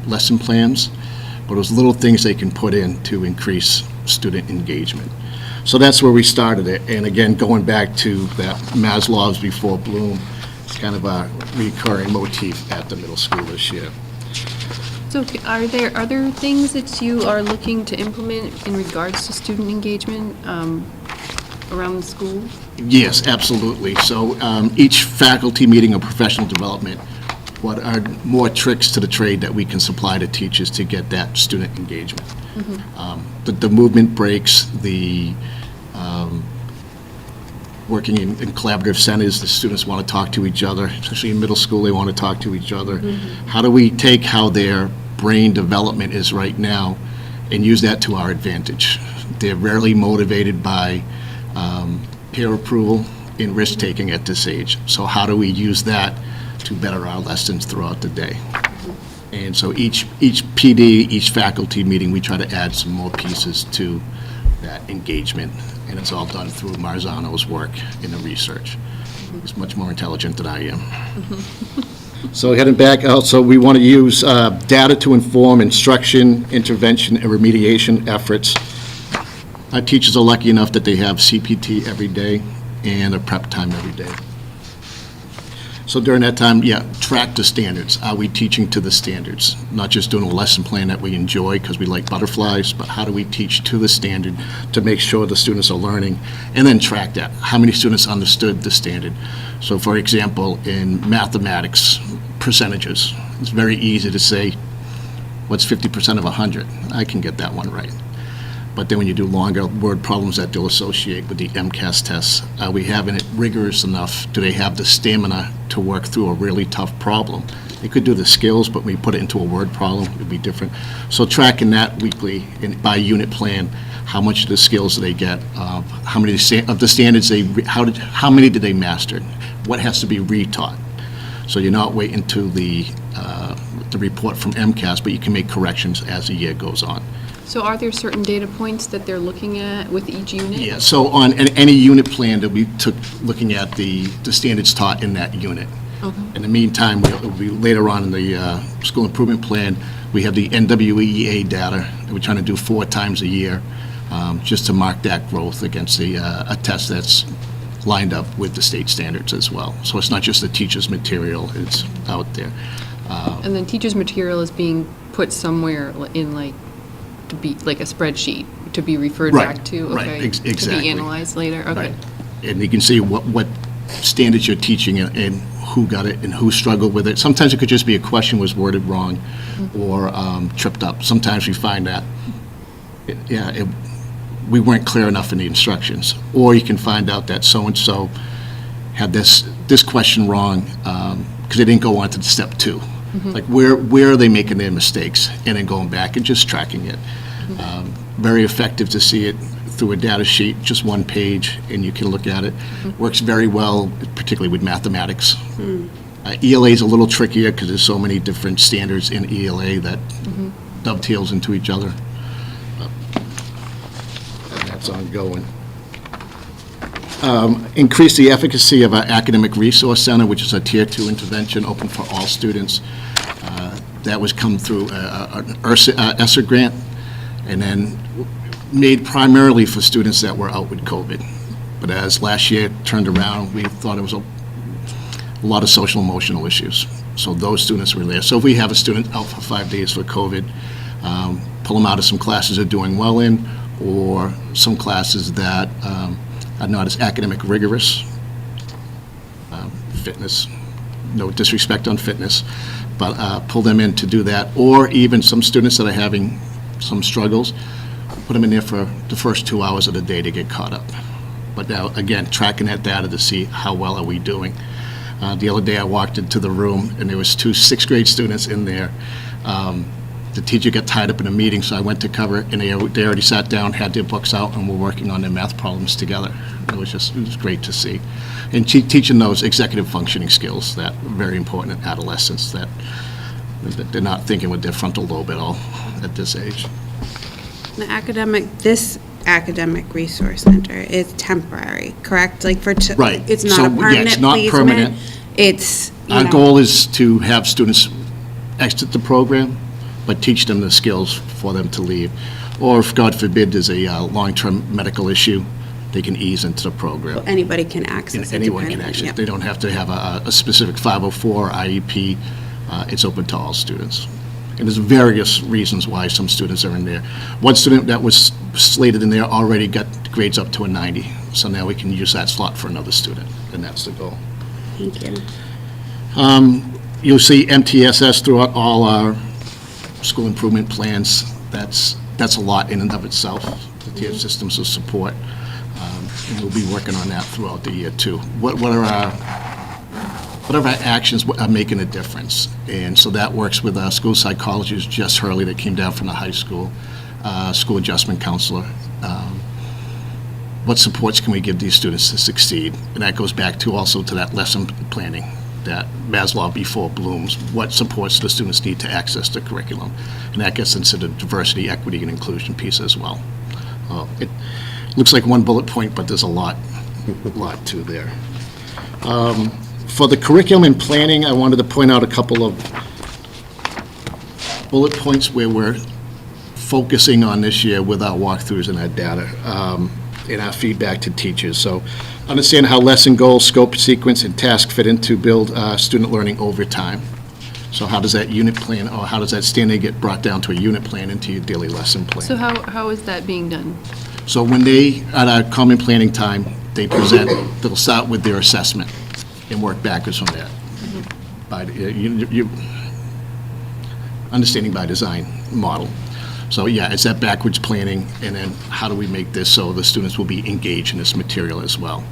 lesson plans, but it was little things they can put in to increase student engagement. So that's where we started it. And again, going back to that Maslow's before Bloom, it's kind of a recurring motif at the middle school this year. So are there other things that you are looking to implement in regards to student engagement around the school? Yes, absolutely. So each faculty meeting of professional development, what are more tricks to the trade that we can supply to teachers to get that student engagement? The movement breaks, the working in collaborative centers, the students want to talk to each other, especially in middle school, they want to talk to each other. How do we take how their brain development is right now and use that to our advantage? They're rarely motivated by peer approval and risk-taking at this age. So how do we use that to better our lessons throughout the day? And so each PD, each faculty meeting, we try to add some more pieces to that engagement, and it's all done through Marzano's work in the research. He's much more intelligent than I am. So heading back out, so we want to use data to inform instruction, intervention, and remediation efforts. Our teachers are lucky enough that they have CPT every day and a prep time every day. So during that time, track the standards. Are we teaching to the standards? Not just doing a lesson plan that we enjoy because we like butterflies, but how do we teach to the standard to make sure the students are learning? And then track that. How many students understood the standard? So for example, in mathematics, percentages. It's very easy to say, what's 50% of 100? I can get that one right. But then when you do longer word problems that they'll associate with the MCAS tests, are we having it rigorous enough? Do they have the stamina to work through a really tough problem? They could do the skills, but when we put it into a word problem, it would be different. So tracking that weekly and by unit plan, how much of the skills do they get? How many of the standards how many did they master? What has to be retaught? So you're not waiting to the report from MCAS, but you can make corrections as the year goes on. So are there certain data points that they're looking at with each unit? Yeah, so on any unit plan that we took, looking at the standards taught in that unit. Okay. In the meantime, we later on in the school improvement plan, we have the NWEA data that we're trying to do 4 times a year, just to mark that growth against a test that's lined up with the state standards as well. So it's not just the teacher's material, it's out there. And then teacher's material is being put somewhere in like, to be, like a spreadsheet, to be referred Right, back to? right, Okay. To exactly. be analyzed later? Okay. Right. And you can see what standards you're teaching and who got it and who struggled with it. Sometimes it could just be a question was worded wrong or tripped up. Sometimes we find that, we weren't clear enough in the instructions. Or you can find out that so-and-so had this question wrong because they didn't go on to step 2. Like where are they making their mistakes? And then going back and just tracking it. Very effective to see it through a data sheet, just 1 page, and you can look at it. Works very well, particularly with mathematics. ELA is a little trickier because there's so many different standards in ELA that dovetails into each other. And that's ongoing. Increase the efficacy of our Academic Resource Center, which is a Tier 2 intervention open for all students. That was come through an ESSER grant, and then made primarily for students that were out with COVID. But as last year turned around, we thought it was a lot of social emotional issues. So those students were there. So if we have a student out for 5 days for COVID, pull them out of some classes they're doing well in, or some classes that are not as academic rigorous. Fitness, no disrespect on fitness, but pull them in to do that. Or even some students that are having some struggles, put them in there for the first 2 hours of the day to get caught up. But now, again, tracking that data to see how well are we doing. The other day I walked into the room and there was 2 6th grade students in there. The teacher got tied up in a meeting, so I went to cover it, and they already sat down, had their books out, and were working on their math problems together. It was great to see. And teaching those executive functioning skills that are very important in adolescence, that they're not thinking with their frontal lobe at all at this age. This academic resource center is temporary, correct? Like Right. It's not So, a permanent it's not placement. permanent. It's, Our goal is to have students exit the program, but teach them the skills for them to leave. Or if, God forbid, there's a long-term medical issue, they can ease into the program. anybody can access it. Anyone can depending- access yep. it. They don't have to have a specific 504 IEP. It's open to all students. And there's various reasons why some students are in there. One student that was slated in there already got grades up to a 90, so now we can use that slot for another student, and that's the goal. Thank you. You'll see MTSS throughout all our school improvement plans. That's a lot in and of itself, the tier systems of support. And we'll be working on that throughout the year, too. What are our actions are making a difference? And so that works with our school psychologist, Jess Hurley, that came down from the high school, school adjustment counselor. What supports can we give these students to succeed? And that goes back to also to that lesson planning, that Maslow before Bloom's. What supports the students need to access the curriculum? And that gets into the diversity, equity, and inclusion piece as well. It looks like one bullet point, but there's a lot to there. For the curriculum and planning, I wanted to point out a couple of bullet points where we're focusing on this year with our walkthroughs and our data, and our feedback to teachers. So understand how lesson goals, scope, sequence, and task fit into build student learning over time. So how does that unit plan, or how does that standard get brought down to a unit plan into your daily lesson plan? So how is that being done? So when they, at our common planning time, they present, they'll start with their assessment and work backwards from that. By understanding by design model. So yeah, it's that backwards planning, and then how do we make this so the students will be engaged in this material as well?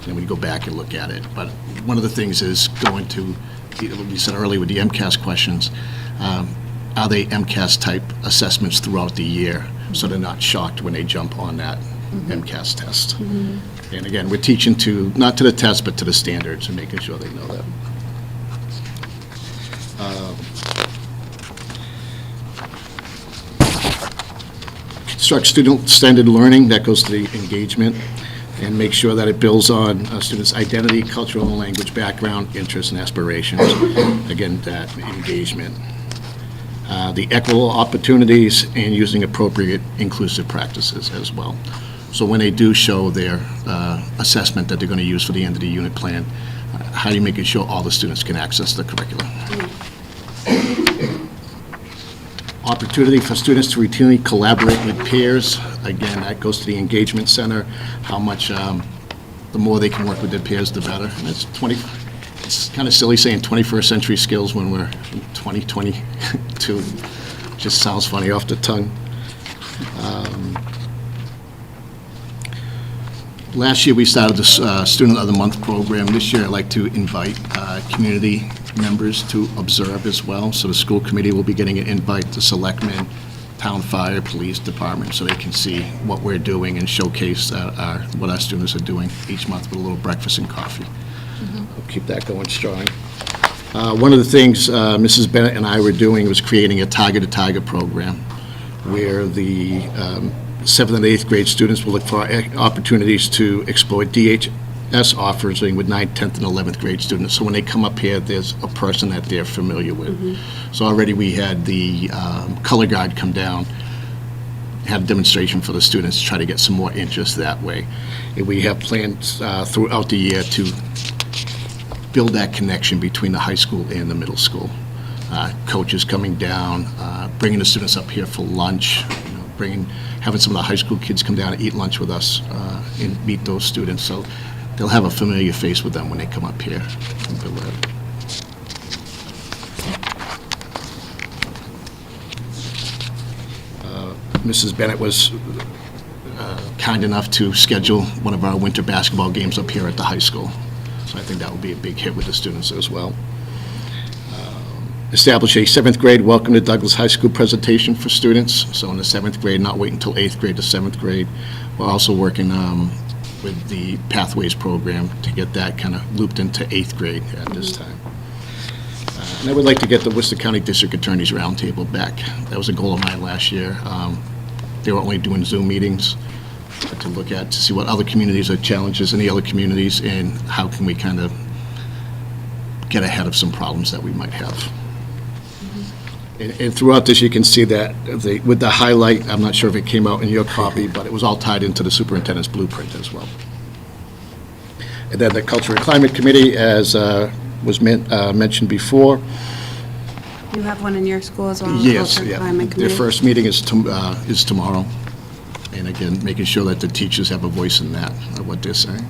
And we go back and look at it. But one of the things is going to, we said earlier with the MCAS questions, are they MCAS type assessments throughout the year, so they're not shocked when they jump on that MCAS test. And again, we're teaching to, not to the test, but to the standards, and making sure they know that. Instruct student-centered learning, that goes to the engagement, and make sure that it builds on students' identity, cultural and language background, interests, and aspirations. Again, that engagement. The equitable opportunities and using appropriate inclusive practices as well. So when they do show their assessment that they're going to use for the end of the unit plan, how do you make sure all the students can access the curriculum? Opportunity for students to routinely collaborate with peers. Again, that goes to the engagement center. How much, the more they can work with their peers, the better. And it's kind of silly saying 21st century skills when we're in 2022. Just sounds funny off the tongue. Last year, we started the Student of the Month program. This year, I'd like to invite community members to observe as well. So the school committee will be getting an invite to selectmen, town fire, police department, so they can see what we're doing and showcase what our students are doing each month with a little breakfast and coffee. We'll keep that going strong. One of the things Mrs. Bennett and I were doing was creating a Tiger to Tiger program where the 7th and 8th grade students will look for opportunities to exploit DHS offering with 9th, 10th, and 11th grade students. So when they come up here, there's a person that they're familiar with. So already we had the color guard come down, had a demonstration for the students to try to get some more interest that way. And we have plans throughout the year to build that connection between the high school and the middle school. Coaches coming down, bringing the students up here for lunch, having some of the high school kids come down and eat lunch with us and meet those students. So they'll have a familiar face with them when they come up here. Mrs. Bennett was kind enough to schedule one of our winter basketball games up here at the high school. So I think that will be a big hit with the students as well. Establish a 7th grade Welcome to Douglas High School presentation for students. So in the 7th grade, not wait until 8th grade to 7th grade. We're also working with the Pathways program to get that kind of looped into 8th grade at this time. And I would like to get the Worcester County District Attorney's Roundtable back. That was a goal of mine last year. They were only doing Zoom meetings to look at, to see what other communities are challenges in the other communities and how can we kind of get ahead of some problems that we might have. And throughout this, you can see that with the highlight, I'm not sure if it came out in your copy, but it was all tied into the superintendent's blueprint as well. And then the Culture and Climate Committee, as was mentioned before. You have one in your school as well? Yes, Culture and yeah. Climate Their Committee? first meeting is tomorrow. And again, making sure that the teachers have a voice in that, what they're saying.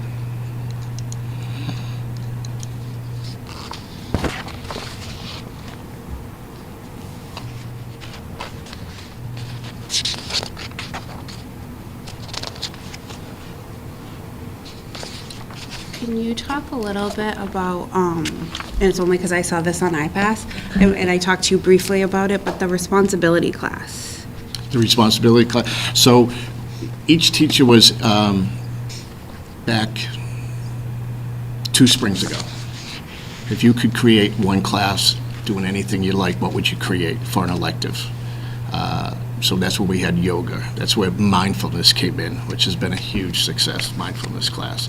Can you talk a little bit about, and it's only because I saw this on iPass, and I talked to you briefly about it, but the responsibility class? The responsibility class. So each teacher was back 2 springs ago. If you could create one class doing anything you like, what would you create for an elective? So that's where we had yoga. That's where mindfulness came in, which has been a huge success, mindfulness class.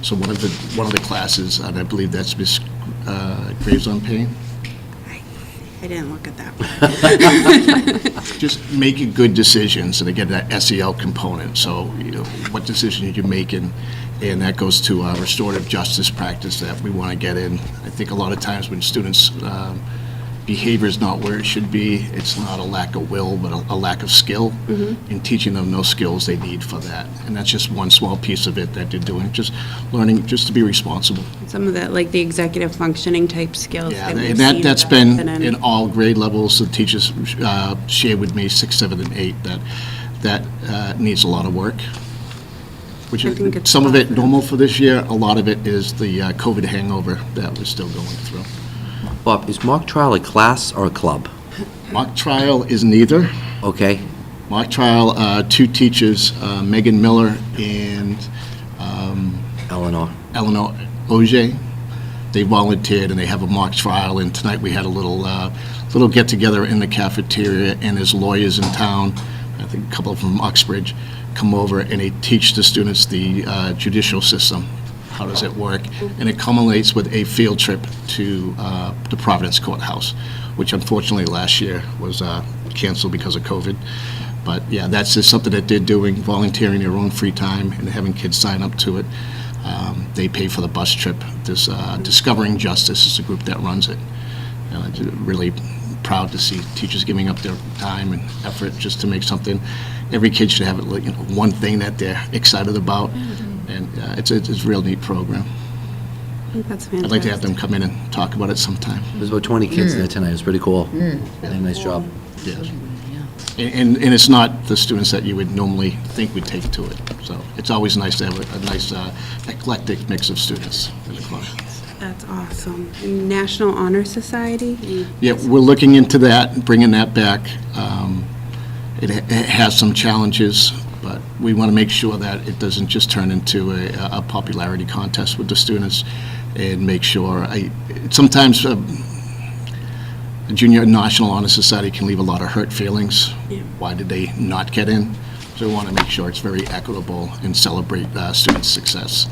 So one of the classes, and I believe that's Miss Graves on Payne. I didn't look at that one. Just making good decisions, and again, that SEL component. So, what decision you're making, and that goes to our restorative justice practice that we want to get in. I think a lot of times when students' behavior is not where it should be, it's not a lack of will, but a lack of skill in teaching them those skills they need for that. And that's just one small piece of it that they're doing, just learning just to be responsible. Some of the, like the executive functioning type skills. Yeah, that we've and seen that's that been in in all grade levels. The teachers shared with me 6, 7, and 8 that needs a lot of work. Which I think it's some of it awesome. normal for this year. A lot of it is the COVID hangover that we're still going through. Bob, is mock trial a class or a club? Mock trial is neither. Okay. Mock trial, 2 teachers, Megan Miller and Eleanor Auger. They volunteered and they have a mock trial. And tonight we had a little get together in the cafeteria. And there's lawyers in town. I think a couple from Uxbridge, come over and they teach the students the judicial system. How does it work? And it culminates with a field trip to the Providence Courthouse, which unfortunately last year was canceled because of COVID. But yeah, that's just something that they're doing, volunteering their own free time and having kids sign up to it. They pay for the bus trip. This Discovering Justice is a group that runs it. And I'm really proud to see teachers giving up their time and effort just to make something. Every kid should have one thing that they're excited about, and it's a real neat program. I think that's fantastic. I'd like to have them come in and talk about it sometime. There's about 20 kids there tonight. It was pretty cool. Nice job. Yes. And it's not the students that you would normally think would take to it. So it's always nice to have a nice eclectic mix of students in the club. That's awesome. And National Honor Society? Yeah, we're looking into that, bringing that back. It has some challenges, but we want to make sure that it doesn't just turn into a popularity contest with the students, and make sure, sometimes a Junior National Honor Society can leave a lot of hurt feelings. Yeah. Why did they not get in? So we want to make sure it's very equitable and celebrate students' success.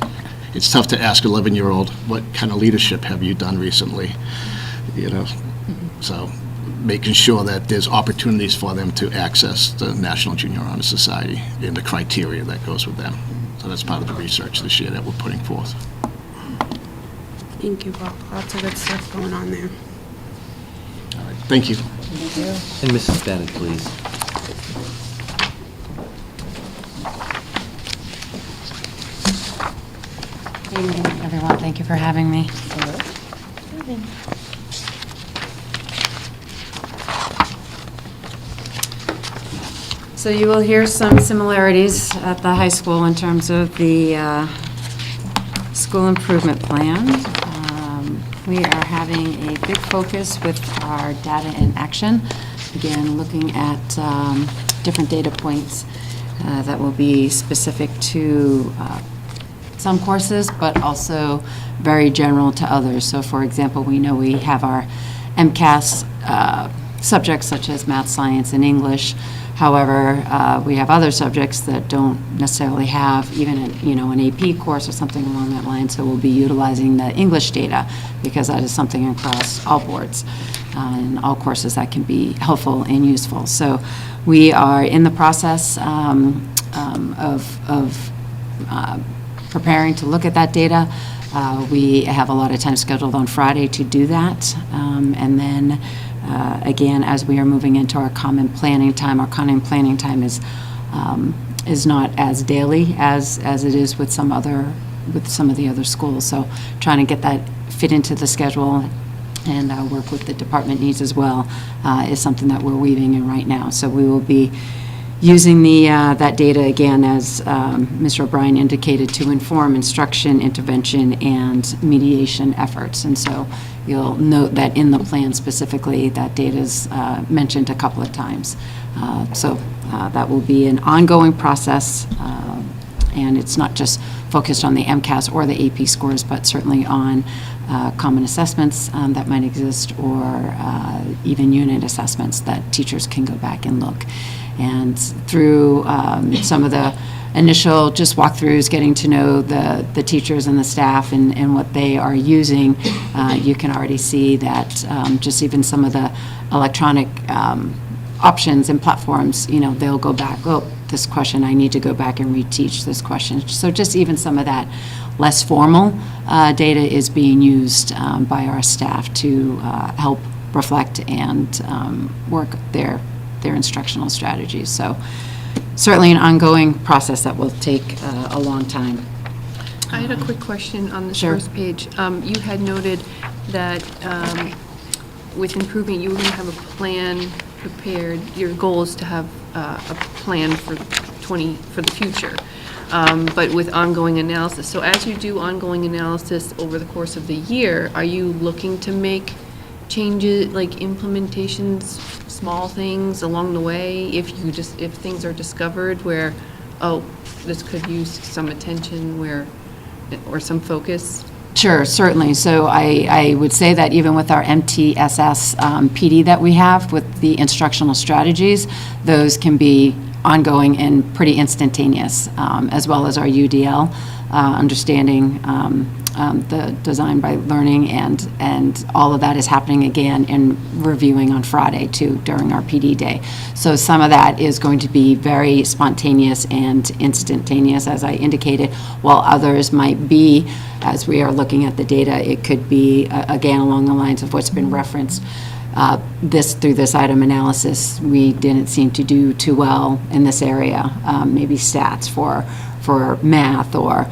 It's tough to ask an 11-year-old, what kind of leadership have you done recently? So making sure that there's opportunities for them to access the National Junior Honor Society and the criteria that goes with them. So that's part of the research this year that we're putting forth. Thank you, Bob. Lots of good stuff going on there. All right, thank you. And Mrs. Bennett, please. Good evening, everyone. Thank you for having me. So you will hear some similarities at the high school in terms of the school improvement plan. We are having a big focus with our data in action. Again, looking at different data points that will be specific to some courses, but also very general to others. So for example, we know we have our MCAS subjects such as math, science, and English. However, we have other subjects that don't necessarily have even an AP course or something along that line, so we'll be utilizing the English data because that is something across all boards and all courses that can be helpful and useful. So we are in the process of preparing to look at that data. We have a lot of time scheduled on Friday to do that, and then again, as we are moving into our common planning time, our common planning time is not as daily as it is with some of the other schools. So trying to get that fit into the schedule and work with the department needs as well is something that we're weaving in right now. So we will be using that data again, as Mr. O'Brien indicated, to inform instruction, intervention, and mediation efforts. And so you'll note that in the plan specifically, that data is mentioned a couple of times. So that will be an ongoing process, and it's not just focused on the MCAS or the AP scores, but certainly on common assessments that might exist, or even unit assessments that teachers can go back and look. And through some of the initial just walkthroughs, getting to know the teachers and the staff and what they are using, you can already see that just even some of the electronic options and platforms, they'll go back, oh, this question, I need to go back and reteach this question. So just even some of that less formal data is being used by our staff to help reflect and work their instructional strategies. So certainly an ongoing process that will take a long time. I had a quick question on this Sure. first page. You had noted that with improving, you were going to have a plan prepared. Your goal is to have a plan for the future, but with ongoing analysis. So as you do ongoing analysis over the course of the year, are you looking to make changes, like implementations, small things along the way, if things are discovered where, oh, this could use some attention or some focus? Sure, certainly. So I would say that even with our MTSS PD that we have with the instructional strategies, those can be ongoing and pretty instantaneous, as well as our UDL, understanding the design by learning, and all of that is happening again and reviewing on Friday too during our PD day. So some of that is going to be very spontaneous and instantaneous, as I indicated, while others might be, as we are looking at the data, it could be, again, along the lines of what's been referenced. Through this item analysis, we didn't seem to do too well in this area, maybe stats for math or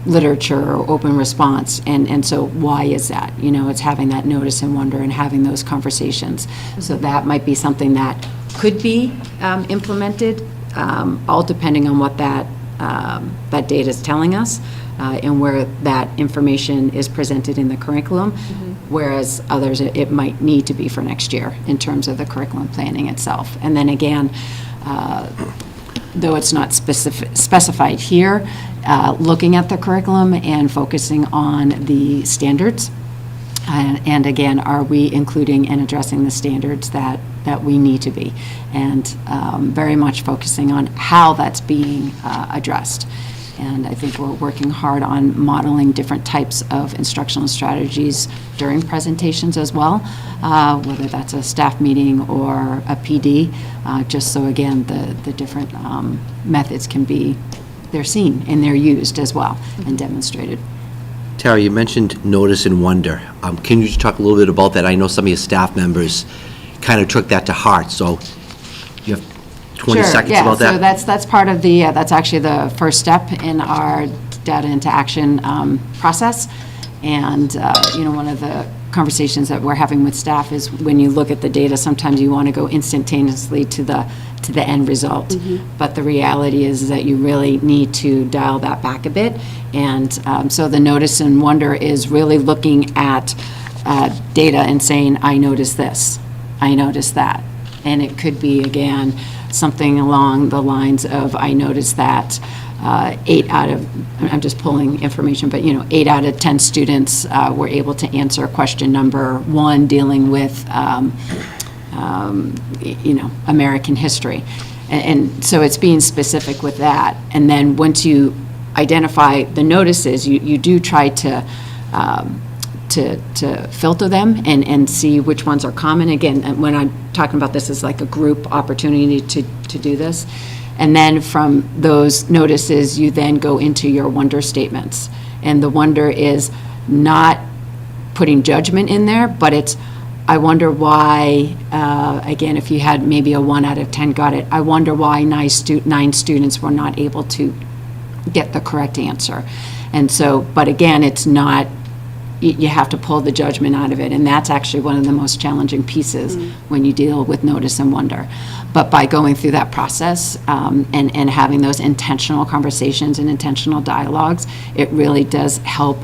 literature or open response, and so why is that? You know, it's having that notice and wonder and having those conversations. So that might be something that could be implemented, all depending on what that data is telling us, and where that information is presented in the curriculum, whereas others, it might need to be for next year in terms of the curriculum planning itself. And then again, though it's not specified here, looking at the curriculum and focusing on the standards. And again, are we including and addressing the standards that we need to be? And very much focusing on how that's being addressed. And I think we're working hard on modeling different types of instructional strategies during presentations as well, whether that's a staff meeting or a PD, just so again, the different methods can be, they're seen and they're used as well and demonstrated. Tara, you mentioned notice and wonder. Can you just talk a little bit about that? I know some of your staff members kind of took that to heart, so you have 20 seconds about that? Sure, yeah, so that's part of the, that's actually the first step in our data into action process. And, you know, one of the conversations that we're having with staff is when you look at the data, sometimes you want to go instantaneously to the end result. But the reality is that you really need to dial that back a bit. And so the notice and wonder is really looking at data and saying, I noticed this, I noticed that. And it could be, again, something along the lines of, I noticed that 8 out of, I'm just pulling information, but, you know, 8 out of 10 students were able to answer question number 1 dealing with, you know, American history. And so it's being specific with that. And then once you identify the notices, you do try to filter them and see which ones are common. Again, when I'm talking about this as like a group opportunity to do this. And then from those notices, you then go into your wonder statements. And the wonder is not putting judgment in there, but it's, I wonder why, again, if you had maybe a 1 out of 10 got it, I wonder why 9 students were not able to get the correct answer. And so, but again, it's not, you have to pull the judgment out of it, and that's actually one of the most challenging pieces when you deal with notice and wonder. But by going through that process and having those intentional conversations and intentional dialogues, it really does help,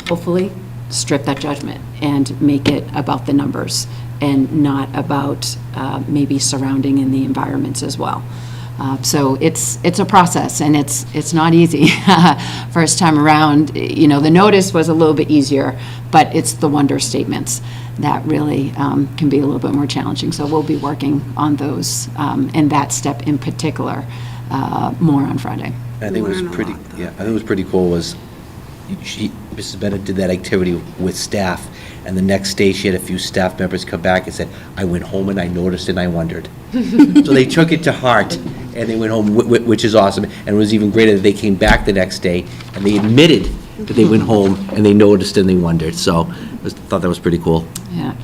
hopefully, strip that judgment and make it about the numbers and not about maybe surrounding in the environments as well. So it's a process, and it's not easy. First time around, you know, the notice was a little bit easier, but it's the wonder statements that really can be a little bit more challenging. So we'll be working on those, and that step in particular, more on Friday. I think it was pretty, yeah, I think it was pretty cool was Mrs. Bennett did that activity with staff, and the next day she had a few staff members come back and said, I went home and I noticed and I wondered. So they took it to heart and they went home, which is awesome. And it was even greater that they came back the next day and they admitted that they went home and they noticed and they wondered. So I thought that was pretty cool. Yeah.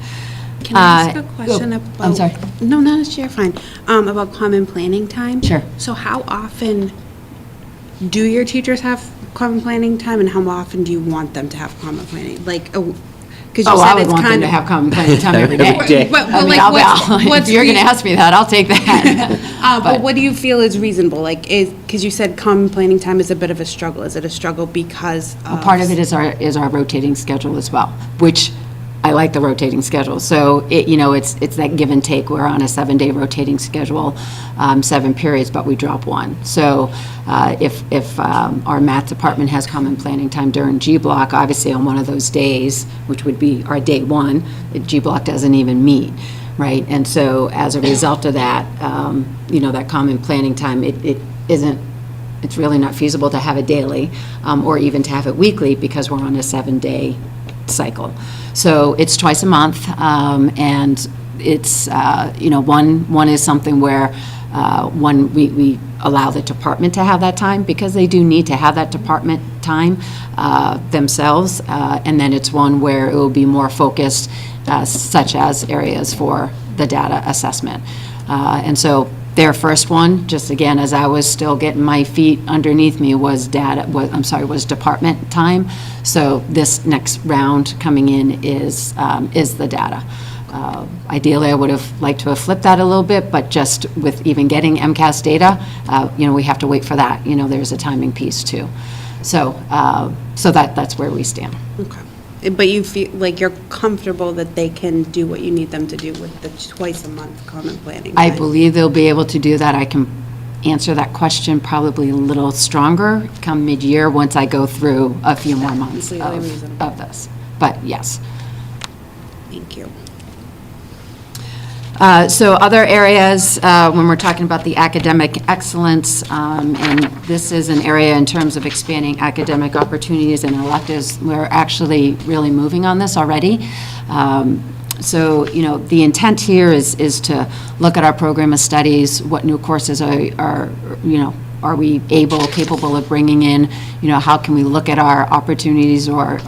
Can I ask a question about? I'm sorry. No, you're fine. About common planning time? Sure. So how often do your teachers have common planning time, and how often do you want them to have common planning? Like, because you said I would it's want them kind to of have common planning time every day. Every day. But I mean, like, if you're going to ask me that, I'll take that. But what do you feel is reasonable? Like, because you said common planning time is a bit of a struggle. Is it a struggle because of? Part of it is our rotating schedule as well, which I like the rotating schedule. So it's that give and take. We're on a 7-day rotating schedule, 7 periods, but we drop 1. So if our math department has common planning time during G block, obviously on one of those days, which would be our day 1, G block doesn't even meet. right? And so as a result of that, that common planning time, it's really not feasible to have it daily or even to have it weekly because we're on a 7-day cycle. So it's twice a month, and it's, one is something where we allow the department to have that time because they do need to have that department time themselves, and then it's one where it will be more focused, such as areas for the data assessment. And so their first one, just again, as I was still getting my feet underneath me, was department time. So this next round coming in is the data. Ideally, I would have liked to have flipped that a little bit, but just with even getting MCAS data, we have to wait for that. There's a timing piece too. So that's where we stand. Okay. But you feel like you're comfortable that they can do what you need them to do with the twice-a-month common planning? I believe they'll be able to do that. I can answer that question probably a little stronger come mid-year once I go through a few more months of this. But yes. Thank you. So other areas, when we're talking about the academic excellence, and this is an area in terms of expanding academic opportunities and electives, we're actually really moving on this already. So, the intent here is to look at our program of studies, what new courses are we capable of bringing in, how can we look at our opportunities or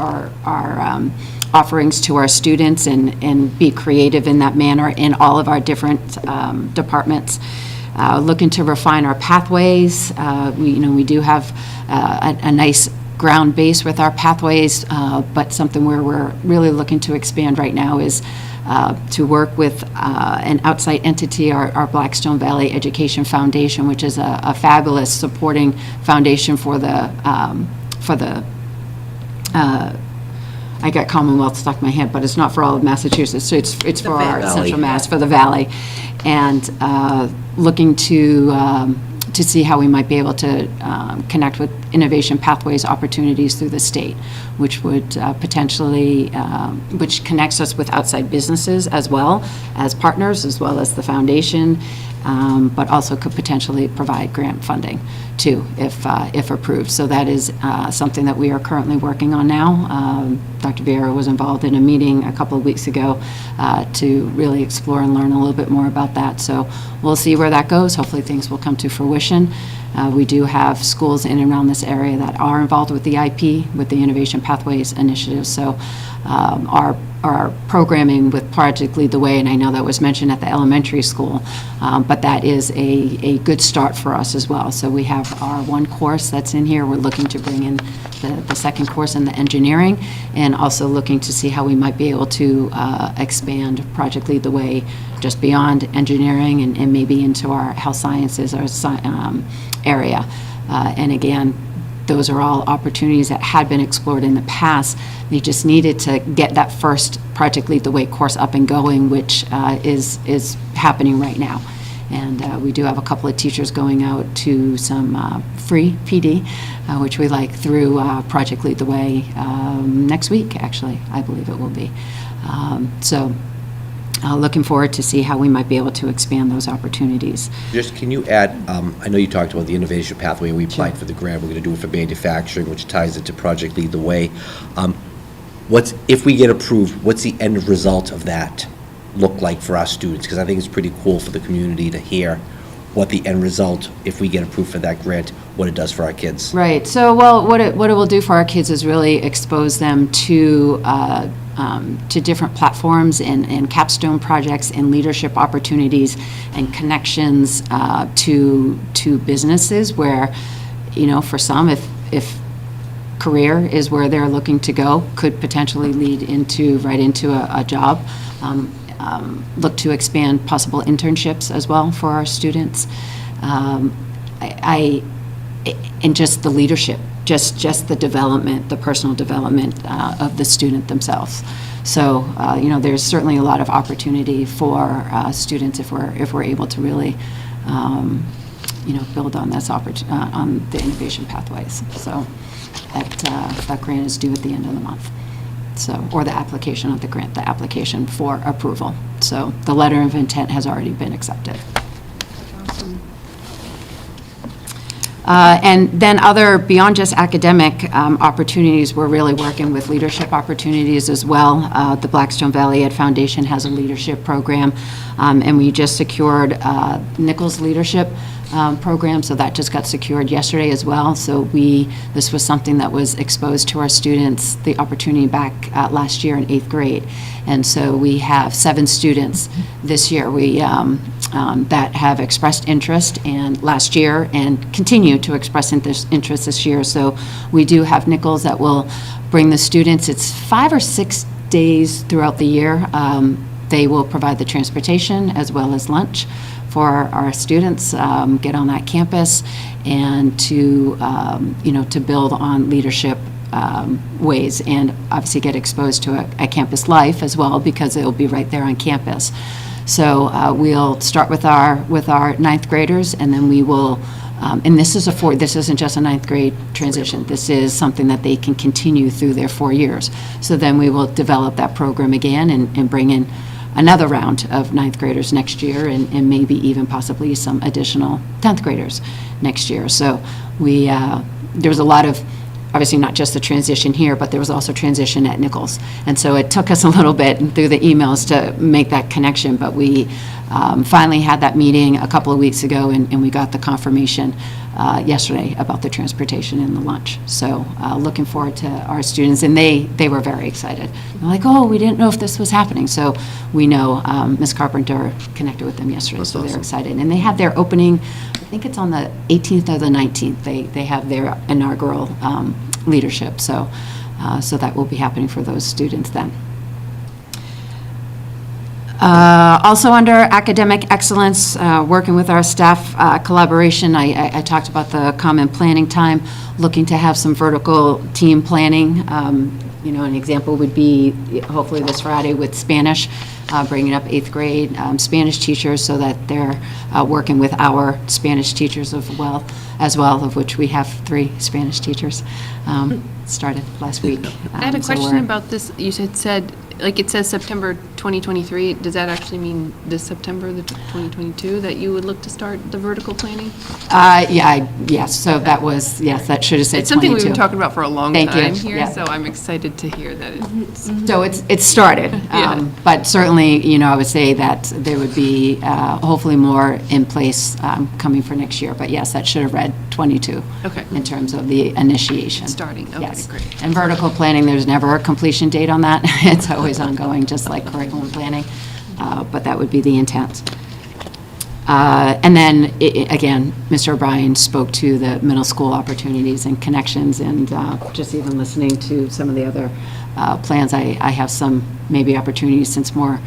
our offerings to our students and be creative in that manner in all of our different departments. Looking to refine our pathways. We do have a nice ground base with our pathways, but something where we're really looking to expand right now is to work with an outside entity, our Blackstone Valley Education Foundation, which is a fabulous supporting foundation for the I got Commonwealth stuck in my head, but it's not for all of Massachusetts. So it's for our Central Mass, for the Valley, and looking to see how we might be able to connect with innovation pathways opportunities through the state, which would potentially, which connects us with outside businesses as well as partners, as well as the foundation, but also could potentially provide grant funding too, if approved. So that is something that we are currently working on now. Dr. Vieira was involved in a meeting a couple of weeks ago to really explore and learn a little bit more about that. So we'll see where that goes. Hopefully things will come to fruition. We do have schools in and around this area that are involved with the IP, with the Innovation Pathways Initiative. So our programming with Project Lead the Way, and I know that was mentioned at the elementary school, but that is a good start for us as well. So we have our one course that's in here. We're looking to bring in the second course in the engineering, and also looking to see how we might be able to expand Project Lead the Way just beyond engineering and maybe into our health sciences or area. And again, those are all opportunities that had been explored in the past. They just needed to get that first Project Lead the Way course up and going, which is happening right now. And we do have a couple of teachers going out to some free PD, which we like through Project Lead the Way next week, actually, I believe it will be. So looking forward to see how we might be able to expand those opportunities. Just, can you add, I know you talked about the innovation pathway, we applied for the grant, we're going to do it for manufacturing, which ties into Project Lead the Way. If we get approved, what's the end result of that look like for our students? Because I think it's pretty cool for the community to hear what the end result, if we get approved for that grant, what it does for our kids. Right. So, well, what it will do for our kids is really expose them to different platforms and capstone projects and leadership opportunities and connections to businesses where, for some, if career is where they're looking to go, could potentially lead right into a job. Look to expand possible internships as well for our students. And just the leadership, just the development, the personal development of the student themselves. So, there's certainly a lot of opportunity for students if we're able to really, build on this on the innovation pathways. So that grant is due at the end of the month. So, or the application of the grant, the application for approval. So the letter of intent has already been accepted. And then other, beyond just academic opportunities, we're really working with leadership opportunities as well. The Blackstone Valley Ed Foundation has a leadership program, and we just secured Nichols Leadership program, so that just got secured yesterday as well. So this was something that was exposed to our students, the opportunity back last year in 8th grade. And so we have 7 students this year that have expressed interest and last year and continue to express interest this year. So we do have Nichols that will bring the students. It's 5 or 6 days throughout the year. They will provide the transportation as well as lunch for our students, get on that campus, and to build on leadership ways, and obviously get exposed to a campus life as well, because it will be right there on campus. So we'll start with our ninth graders, and then we will, and this isn't just a ninth grade transition. This is something that they can continue through their 4 years. So then we will develop that program again and bring in another round of ninth graders next year, and maybe even possibly some additional 10th graders next year. So there was a lot of, obviously not just the transition here, but there was also transition at Nichols. And so it took us a little bit through the emails to make that connection, but we finally had that meeting a couple of weeks ago, and we got the confirmation yesterday about the transportation and the lunch. So looking forward to our students, and they were very excited. They're like, oh, we didn't know if this was happening. So we know Ms. Carpenter connected with them yesterday, so they're excited. And they have their opening, I think it's on the 18th or the 19th. They have their inaugural leadership, so that will be happening for those students then. Also under academic excellence, working with our staff collaboration, I talked about the common planning time, looking to have some vertical team planning. An example would be hopefully this Friday with Spanish, bringing up 8th grade Spanish teachers so that they're working with our Spanish teachers as well, of which we have 3 Spanish teachers. Started last week. I had a question about this. You said, like it says September 2023. Does that actually mean this September, the 2022, that you would look to start the vertical planning? Yes. So that was, yes, that should have said 22. It's something we've been talking about for a long time here, Yeah. so I'm excited to hear that it's... So it's started, but certainly, I would say that there would be hopefully more in place coming for next year. But yes, that should have read 22 in terms of the initiation. Starting, okay, Yes. great. And vertical planning, there's never a completion date on that. It's always ongoing, just like curriculum planning, but that would be the intent. And then, again, Mr. O'Brien spoke to the middle school opportunities and connections, and just even listening to some of the other plans, I have some maybe opportunities, since more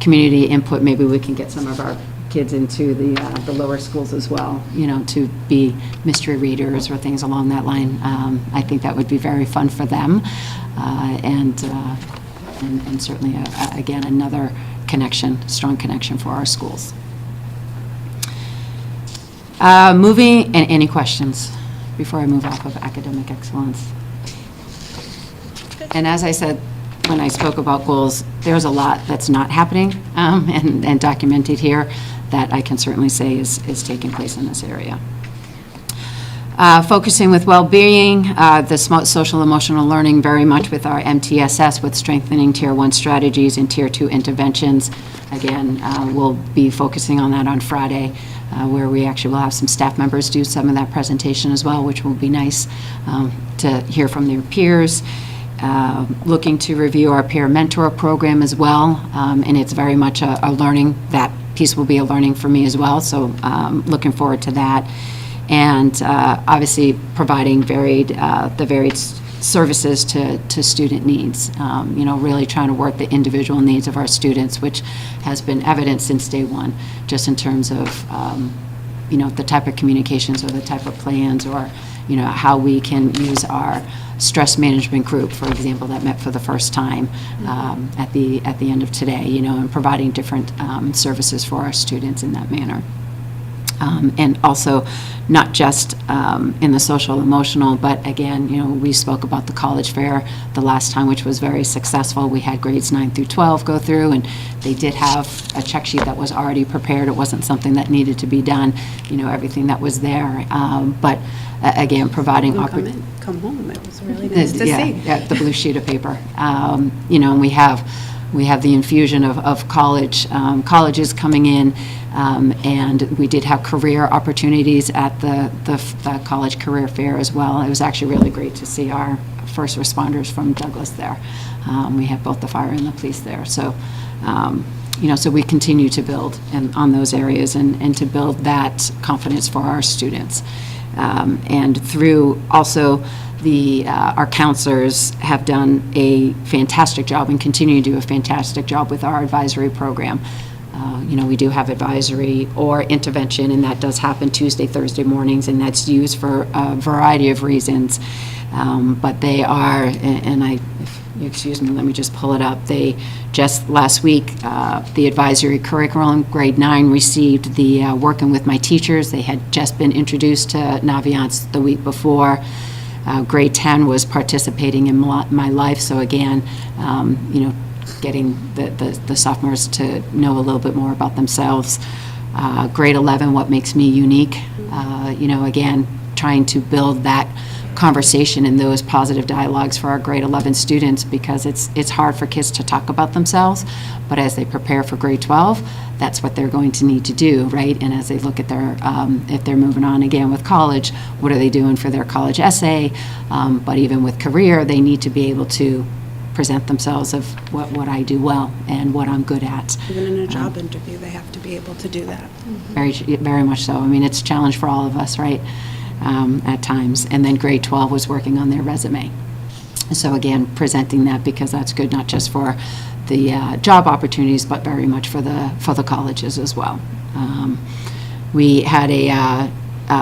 community input, maybe we can get some of our kids into the lower schools as well, to be mystery readers or things along that line. I think that would be very fun for them, and certainly, again, another strong connection for our schools. Any questions before I move off of academic excellence? And as I said, when I spoke about goals, there's a lot that's not happening and documented here that I can certainly say is taking place in this area. Focusing with well-being, the social emotional learning very much with our MTSS, with strengthening Tier 1 strategies and Tier 2 interventions. Again, we'll be focusing on that on Friday, where we actually will have some staff members do some of that presentation as well, which will be nice to hear from their peers. Looking to review our peer mentor program as well, and it's very much a learning. That piece will be a learning for me as well, so looking forward to that. And obviously providing the varied services to student needs, really trying to work the individual needs of our students, which has been evident since day one, just in terms of the type of communications or the type of plans, or how we can use our stress management group, for example, that met for the first time at the end of today, and providing different services for our students in that manner. And also, not just in the social emotional, but again, we spoke about the college fair the last time, which was very successful. We had grades 9 through 12 go through, and they did have a check sheet that was already prepared. It wasn't something that needed to be done, everything that was there. But again, providing opportunity. Come home, it was really nice to see. Yeah, the blue sheet of paper. And we have the infusion of colleges coming in, and we did have career opportunities at the college career fair as well. It was actually really great to see our first responders from Douglas there. We had both the fire and the police there. So, so we continue to build on those areas and to build that confidence for our students. And through also our counselors have done a fantastic job and continue to do a fantastic job with our advisory program. We do have advisory or intervention, and that does happen Tuesday, Thursday mornings, and that's used for a variety of reasons. But they are, if you excuse me, let me just pull it up. They just last week, the advisory curriculum, grade 9 received the Working with My Teachers. They had just been introduced to Naviance the week before. Grade 10 was participating in My Life. So again, getting the sophomores to know a little bit more about themselves. Grade 11, What Makes Me Unique. Again, trying to build that conversation and those positive dialogues for our grade 11 students, because it's hard for kids to talk about themselves, but as they prepare for grade 12, that's what they're going to need to do, right? And as they look at their, if they're moving on again with college, what are they doing for their college essay? But even with career, they need to be able to present themselves of what I do well and what I'm good at. Even in a job interview, they have to be able to do that. Very, very much so. I mean, it's a challenge for all of us, right? At times. And then grade 12 was working on their resume. So again, presenting that, because that's good not just for the job opportunities, but very much for the colleges as well. We had a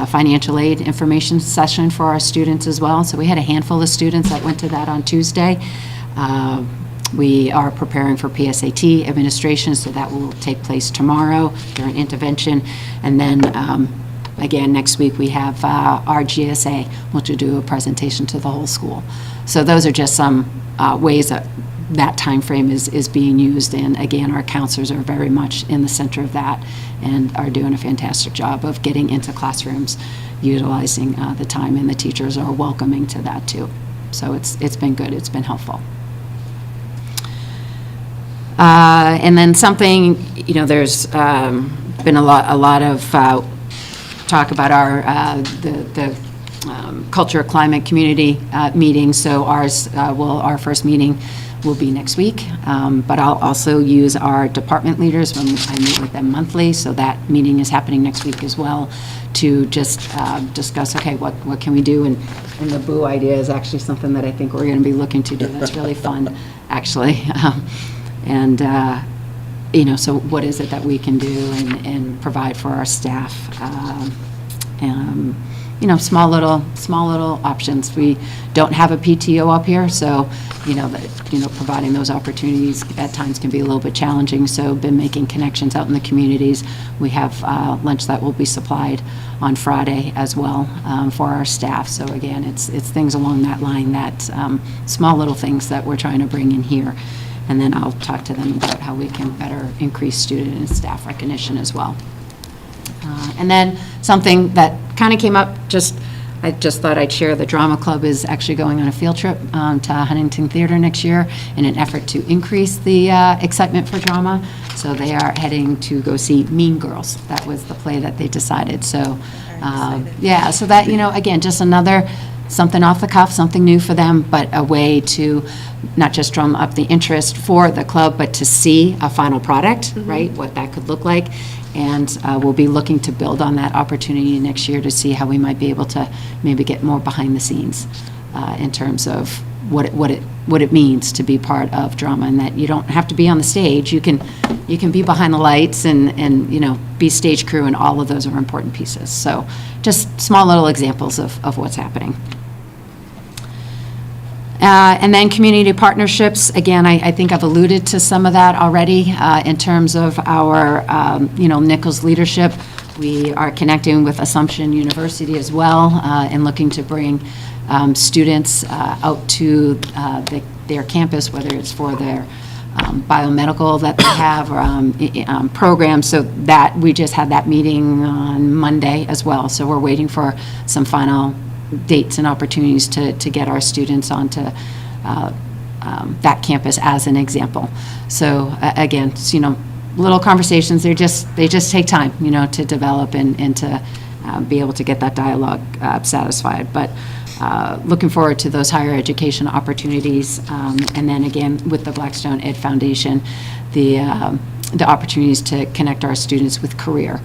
financial aid information session for our students as well. So we had a handful of students that went to that on Tuesday. We are preparing for PSAT administration, so that will take place tomorrow during intervention. And then again, next week we have our GSA, which will do a presentation to the whole school. So those are just some ways that time frame is being used. And again, our counselors are very much in the center of that and are doing a fantastic job of getting into classrooms, utilizing the time, and the teachers are welcoming to that too. So it's been good. It's been helpful. And then something, there's been a lot of talk about our culture, climate, community meetings. So our first meeting will be next week. But I'll also use our department leaders when I meet with them monthly. So that meeting is happening next week as well, to just discuss, okay, what can we do? And the Boo idea is actually something that I think we're going to be looking to do. That's really fun, actually. So what is it that we can do and provide for our staff? Small little options. We don't have a PTO up here, so providing those opportunities at times can be a little bit challenging. So been making connections out in the communities. We have lunch that will be supplied on Friday as well for our staff. So again, it's things along that line, that small little things that we're trying to bring in here. And then I'll talk to them about how we can better increase student and staff recognition as well. And then something that kind of came up, I just thought I'd share, the Drama Club is actually going on a field trip to Huntington Theater next year in an effort to increase the excitement for drama. So they are heading to go see Mean Girls. That was the play that they decided. So, yeah, so that, again, just another something off the cuff, something new for them, but a way to not just drum up the interest for the club, but to see a final product, right, what that could look like. And we'll be looking to build on that opportunity next year to see how we might be able to maybe get more behind the scenes in terms of what it means to be part of drama, and that you don't have to be on the stage. You can be behind the lights and be stage crew, and all of those are important pieces. So just small little examples of what's happening. And then community partnerships, again, I think I've alluded to some of that already in terms of our, Nichols leadership. We are connecting with Assumption University as well, and looking to bring students out to their campus, whether it's for their biomedical that they have, or programs. So that, we just had that meeting on Monday as well. So we're waiting for some final dates and opportunities to get our students onto that campus as an example. So again, it's, little conversations, they just take time, to develop and to be able to get that dialogue satisfied. But looking forward to those higher education opportunities. And then again, with the Blackstone Ed Foundation, the opportunities to connect our students with career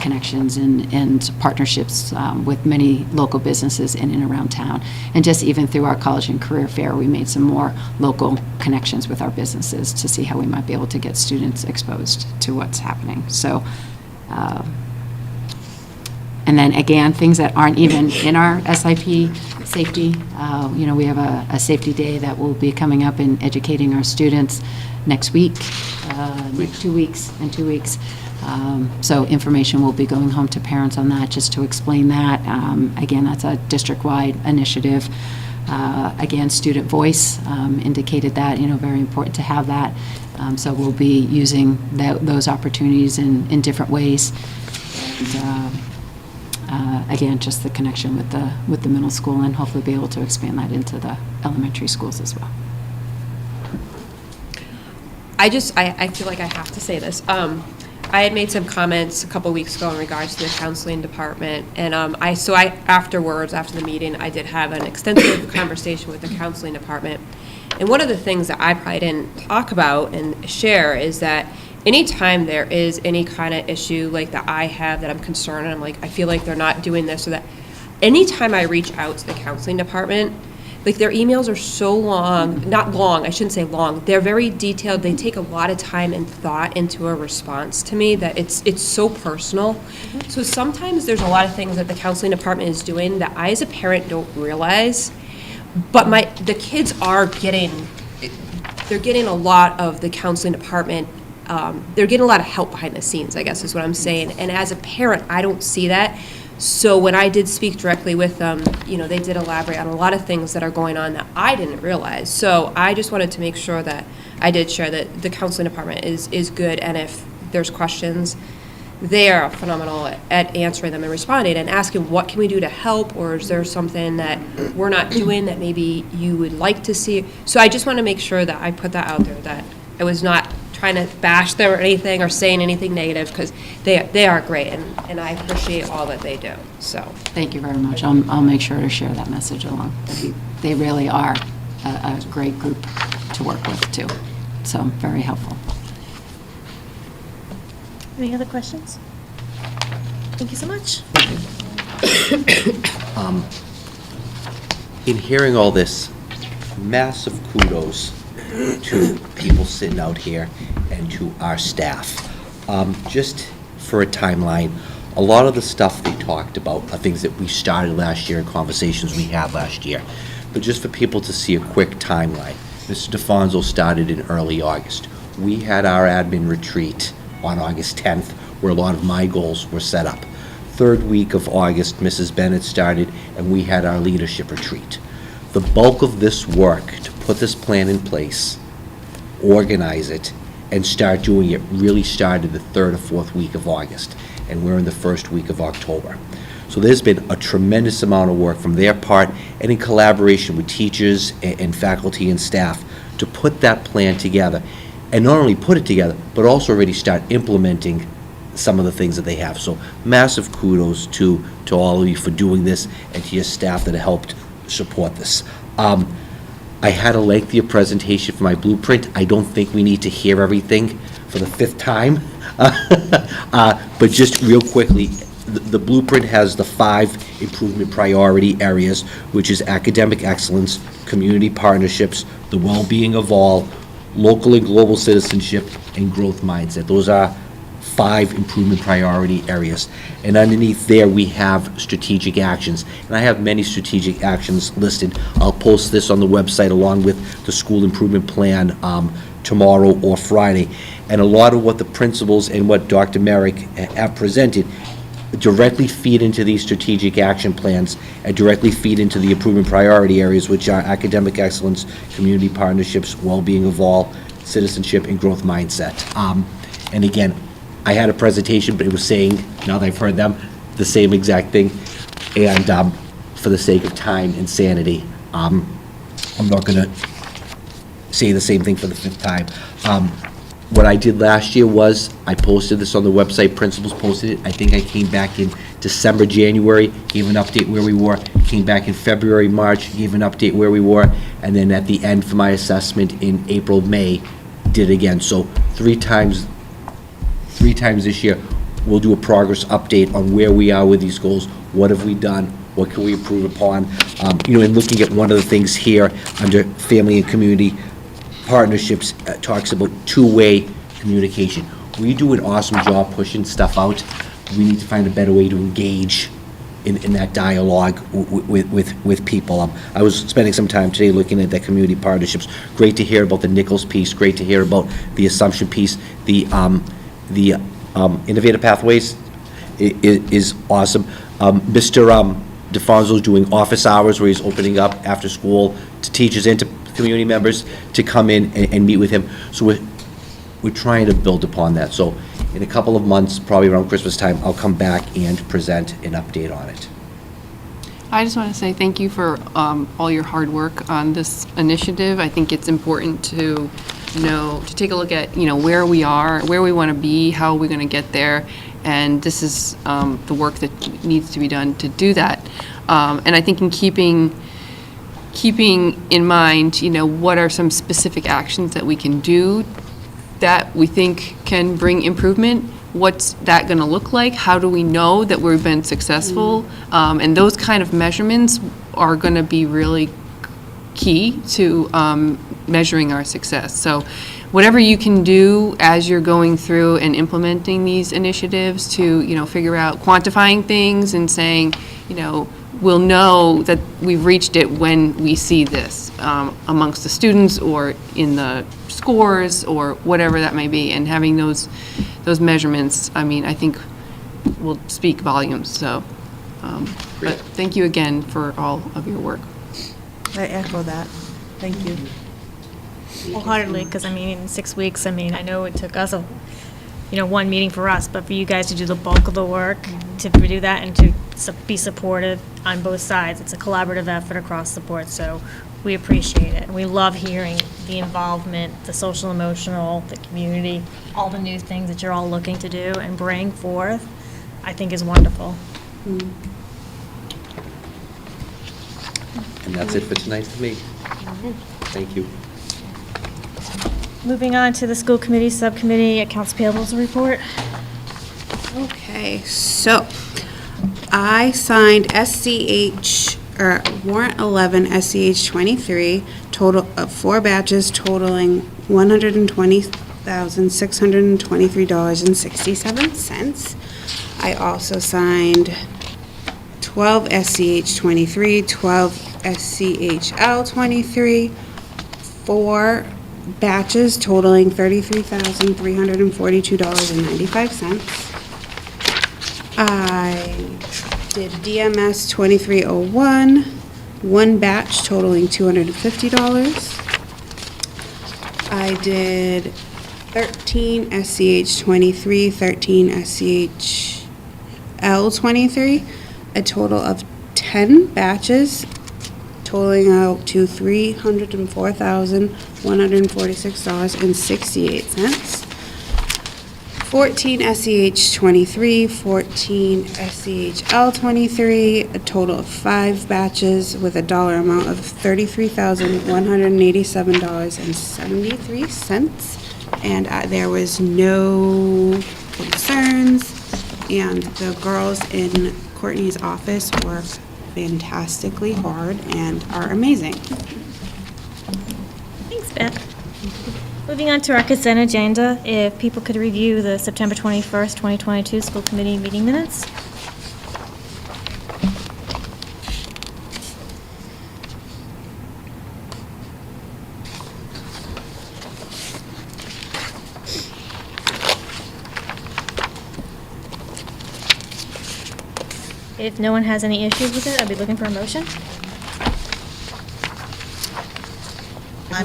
connections and partnerships with many local businesses in and around town. And just even through our college and career fair, we made some more local connections with our businesses to see how we might be able to get students exposed to what's happening. So, and then again, things that aren't even in our SIP safety, we have a safety day that will be coming up and educating our students next week, 2 weeks, in 2 weeks. So information will be going home to parents on that, just to explain that. Again, that's a district-wide initiative. Again, student voice indicated that, very important to have that. So we'll be using those opportunities in different ways. And, again, just the connection with the middle school, and hopefully be able to expand that into the elementary schools as well. I feel like I have to say this. I had made some comments a couple weeks ago in regards to the counseling department, and afterwards, after the meeting, I did have an extensive conversation with the counseling department. And one of the things that I probably didn't talk about and share is that anytime there is any kind of issue like that I have, that I'm concerned, and I'm like, I feel like they're not doing this or that, anytime I reach out to the counseling department, like, their emails are so long, not long, I shouldn't say long, they're very detailed, they take a lot of time and thought into a response to me that it's so personal. So sometimes there's a lot of things that the counseling department is doing that I as a parent don't realize, but the kids are getting a lot of the counseling department, they're getting a lot of help behind the scenes, I guess is what I'm saying. And as a parent, I don't see that. So when I did speak directly with them, they did elaborate on a lot of things that are going on that I didn't realize. So I just wanted to make sure that I did share that the counseling department is good, and if there's questions, they are phenomenal at answering them and responding and asking, what can we do to help, or is there something that we're not doing that maybe you would like to see? So I just want to make sure that I put that out there, that I was not trying to bash them or anything or saying anything negative, because they are great, and I appreciate all that they do. So Thank you very much. I'll make sure to share that message along. They really are a great group to work with, too. So very helpful. Any other questions? Thank you so much. In hearing all this, massive kudos to people sitting out here and to our staff. Just for a timeline, a lot of the stuff they talked about are things that we started last year and conversations we had last year. But just for people to see a quick timeline, Mr. DeFonso started in early August. We had our admin retreat on August 10th, where a lot of my goals were set up. Third week of August, Mrs. Bennett started, and we had our leadership retreat. The bulk of this work to put this plan in place, organize it, and start doing it really started the third or fourth week of August, and we're in the first week of October. So there's been a tremendous amount of work from their part, and in collaboration with teachers and faculty and staff, to put that plan together, and not only put it together, but also already start implementing some of the things that they have. So massive kudos to all of you for doing this, and to your staff that helped support this. I had a lengthier presentation for my blueprint. I don't think we need to hear everything for the fifth time. But just real quickly, the blueprint has the 5 improvement priority areas, which is academic excellence, community partnerships, the well-being of all, local and global citizenship, and growth mindset. Those are 5 improvement priority areas. And underneath there, we have strategic actions. And I have many strategic actions listed. I'll post this on the website along with the school improvement plan tomorrow or Friday. And a lot of what the principals and what Dr. Merrick have presented directly feed into these strategic action plans and directly feed into the improvement priority areas, which are academic excellence, community partnerships, well-being of all, citizenship, and growth mindset. And again, I had a presentation, but it was saying, now that I've heard them, the same exact thing. And for the sake of time and sanity, I'm not going to say the same thing for the 5th time. What I did last year was, I posted this on the website, principals posted it. I think I came back in December, January, gave an update where we were, came back in February, March, gave an update where we were, and then at the end for my assessment in April, May, did it again. So 3 times this year, we'll do a progress update on where we are with these goals, what have we done, what can we improve upon. And looking at one of the things here under family and community partnerships, talks about two-way communication. We do an awesome job pushing stuff out. We need to find a better way to engage in that dialogue with people. I was spending some time today looking at the community partnerships. Great to hear about the Nichols piece, great to hear about the Assumption piece, the Innovative Pathways is awesome. Mr. DeFonso's doing office hours where he's opening up after school to teachers and to community members to come in and meet with him. So we're trying to build upon that. So in a couple of months, probably around Christmas time, I'll come back and present an update on it. I just want to say thank you for all your hard work on this initiative. I think it's important to take a look at, where we are, where we want to be, how we're going to get there, and this is the work that needs to be done to do that. And I think in keeping in mind, what are some specific actions that we can do that we think can bring improvement? What's that going to look like? How do we know that we've been successful? And those kind of measurements are going to be really key to measuring our success. So whatever you can do as you're going through and implementing these initiatives to, figure out quantifying things and saying, we'll know that we've reached it when we see this amongst the students or in the scores or whatever that may be, and having those measurements, I think will speak volumes. So, but thank you again for all of your work. I echo that. Thank you. Wholeheartedly, because in 6 weeks, I know it took us one meeting for us, but for you guys to do the bulk of the work, to do that and to be supportive on both sides. It's a collaborative effort across the board, so we appreciate it. And we love hearing the involvement, the social, emotional, the community, all the new things that you're all looking to do and bring forth, I think is wonderful. And that's it for tonight for me. Thank you. Moving on to the school committee, subcommittee, accounts payables report. Okay, so I signed warrant 11, SCH 23, total of 4 batches totaling $120,623.67. I also signed 12 SCH 23, 12 SCHL 23, 4 batches totaling $33,342.95. I did DMS 2301, 1 batch totaling $250. I did 13 SCH 23, 13 SCHL 23, a total of 10 batches totaling out to $304,146.68. 14 SCH 23, 14 SCHL 23, a total of 5 batches with a dollar amount of $33,187.73. And there was no concerns, and the girls in Courtney's office work fantastically hard and are amazing. Thanks, Beth. Moving on to our consent agenda, if people could review the September 21st, 2022 school committee meeting minutes. If no one has any issues with it, I'd be looking for a motion. I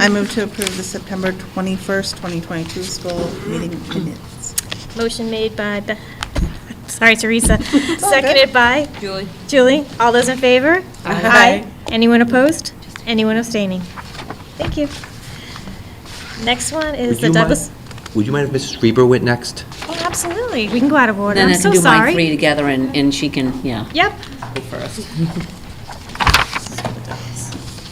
move to approve the September 21st, 2022 school meeting minutes. Motion made by, sorry, Teresa, seconded by? Julie. Julie, all those in favor? Aye. Anyone opposed? Anyone abstaining? Thank you. Next one is Would the you Douglas. Would you mind if Mrs. Reber went next? Oh, absolutely. We can go out of order. Then I'm I so can do mine sorry. three together, and she can, yeah, Yep. go first.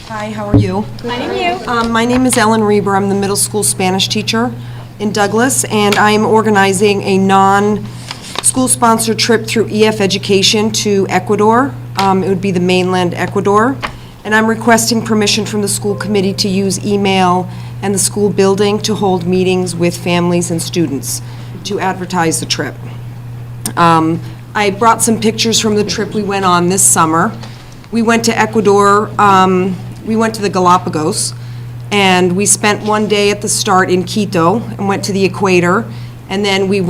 Hi, how are you? Hi to you. My name is Ellen Reber. I'm the middle school Spanish teacher in Douglas, and I'm organizing a non-school-sponsored trip through EF Education to Ecuador. It would be the mainland Ecuador. And I'm requesting permission from the school committee to use email and the school building to hold meetings with families and students to advertise the trip. I brought some pictures from the trip we went on this summer. We went to Ecuador, we went to the Galapagos, and we spent one day at the start in Quito and went to the equator, and then we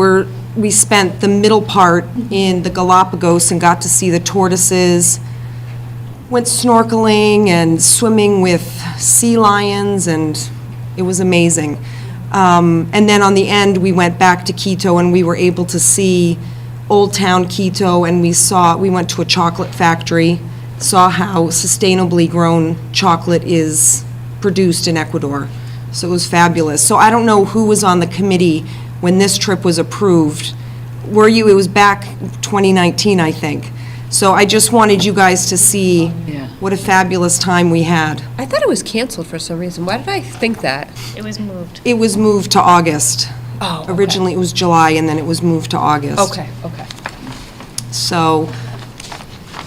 spent the middle part in the Galapagos and got to see the tortoises, went snorkeling and swimming with sea lions, and it was amazing. And then on the end, we went back to Quito and we were able to see Old Town Quito, and we went to a chocolate factory, saw how sustainably grown chocolate is produced in Ecuador. So it was fabulous. So I don't know who was on the committee when this trip was approved. Were you? It was back 2019, I think. So I just wanted you guys to see what a fabulous time we had. I thought it was canceled for some reason. Why did I think that? It was moved. It was moved to August. Oh, okay. Originally, it was July, and then it was moved to August. Okay. So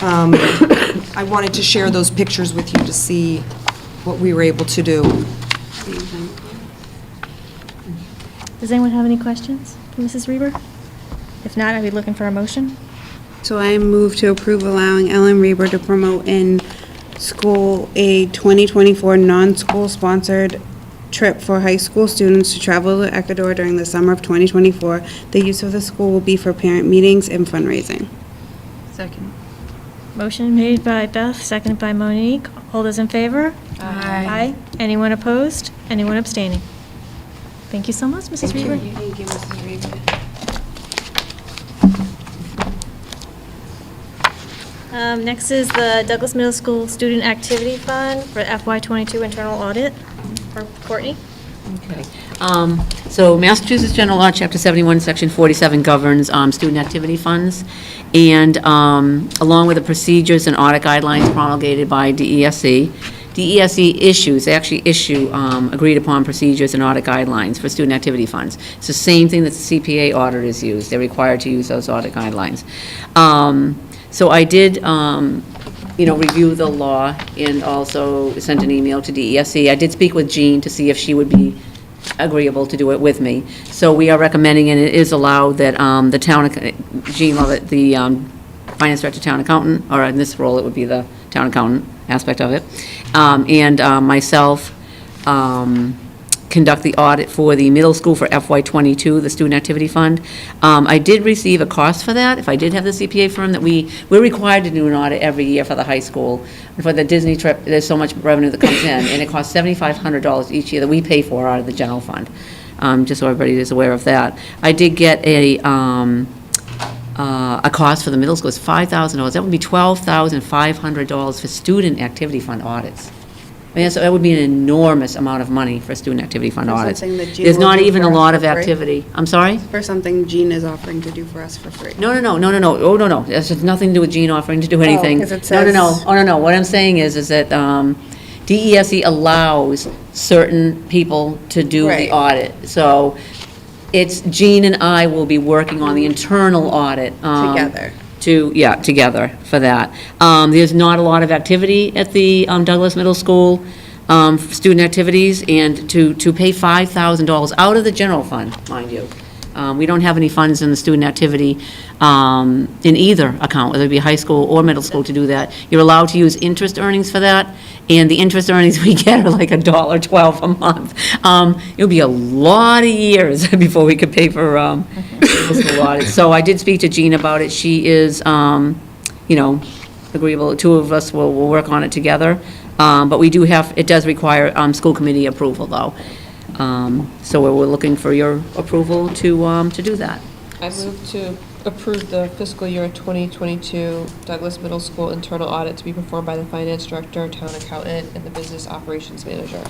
I wanted to share those pictures with you to see what we were able to do. Does anyone have any questions for Mrs. Reber? If not, I'd be looking for a motion. So I move to approve allowing Ellen Reber to promote in school a 2024 non-school sponsored trip for high school students to travel to Ecuador during the summer of 2024. The use of the school will be for parent meetings and fundraising. Second. Motion made by Beth, seconded by Monique. All those in favor? Aye. Anyone opposed? Anyone abstaining? Thank you so much, Mrs. Reber. Thank you, Mrs. Reber. Next is the Douglas Middle School Student Activity Fund for FY22 internal audit for Courtney. Okay. So Massachusetts General Law, Chapter 71, Section 47 governs student activity funds, and along with the procedures and audit guidelines promulgated by DESE, they actually issue agreed-upon procedures and audit guidelines for student activity funds. It's the same thing that the CPA auditors use. They're required to use those audit guidelines. So I did, review the law and also sent an email to DESE. I did speak with Jean to see if she would be agreeable to do it with me. So we are recommending, and it is allowed, that the town, Jean Lovett, the finance director, town accountant, or in this role, it would be the town accountant aspect of it, and myself conduct the audit for the middle school for FY22, the Student Activity Fund. I did receive a cost for that. If I did have the CPA firm, that we're required to do an audit every year for the high school. And for the Disney trip, there's so much revenue that comes in, and it costs $7,500 each year that we pay for out of the general fund, just so everybody is aware of that. I did get a cost for the middle school. It's $5,000. That would be $12,500 for student activity fund audits. I mean, so that would be an enormous amount of money for student activity fund For audits. something that Jean There's will not do even for a us lot for of free? activity. I'm sorry? For something Jean is offering to do for us for free. No. Oh, no. That's has nothing to do with Jean offering to do anything. 'cause it No. says- Oh, no. What I'm saying is that DESE allows certain people to do the Right. audit. So it's Jean and I will be working on the internal audit. Together. Together for that. There's not a lot of activity at the Douglas Middle School, student activities, and to pay $5,000 out of the general fund, mind you, We don't have any funds in the student activity in either account, whether it be high school or middle school to do that. You're allowed to use interest earnings for that, and the interest earnings we get are like $1.12 a month. It'll be a lot of years before we could pay for middle school audits. So I did speak to Jean about it. She is, agreeable. Two of us will work on it together. But we do have, it does require school committee approval, though. So we're looking for your approval to do that. I move to approve the fiscal year 2022 Douglas Middle School internal audit to be performed by the finance director, town accountant, and the business operations manager.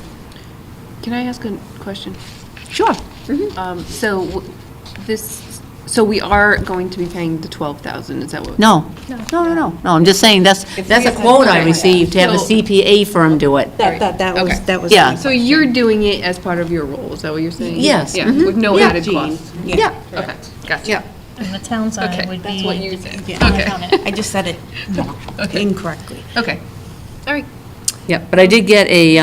Can I ask a question? Sure. So we are going to be paying the 12,000, is that what? No, I'm just saying, that's a quote I received, to have a CPA firm do it. That was. Yeah. So you're doing it as part of your role, is that what you're saying? Yes. Yeah, Mhm. with no Yeah. added cost? Yeah. Okay, gotcha. Yeah. And the town side Okay, would be. that's what you said. Okay. I just said it incorrectly. Okay, all right. Yeah, but I did get a,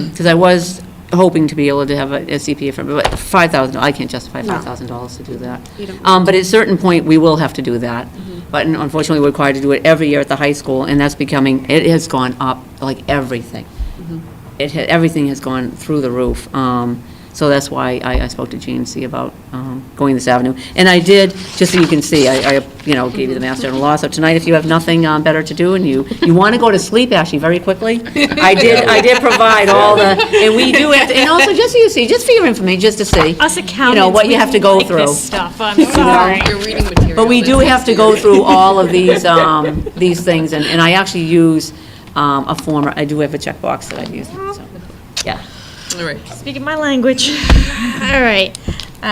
because I was hoping to be able to have a CPA firm, but $5,000, I can't justify $5,000 to do that. You don't. But at a certain point, we will have to do that. But unfortunately, we're required to do it every year at the high school, and that's becoming, it has gone up, like everything. Everything has gone through the roof. So that's why I spoke to GNC about going this avenue. And I did, just so you can see, I gave you the Mass General Law. So tonight, if you have nothing better to do and you want to go to sleep, actually, very quickly, I did provide all the, and we do have to, and also, just so you see, just for your information, just to see, Us accountants. what you have to go like through. this stuff, I'm sorry. You're reading material. But we do have to go through all of these things, and I actually use a form, I do have a checkbox that I use, so, yeah. All right. Speaking my language. All right.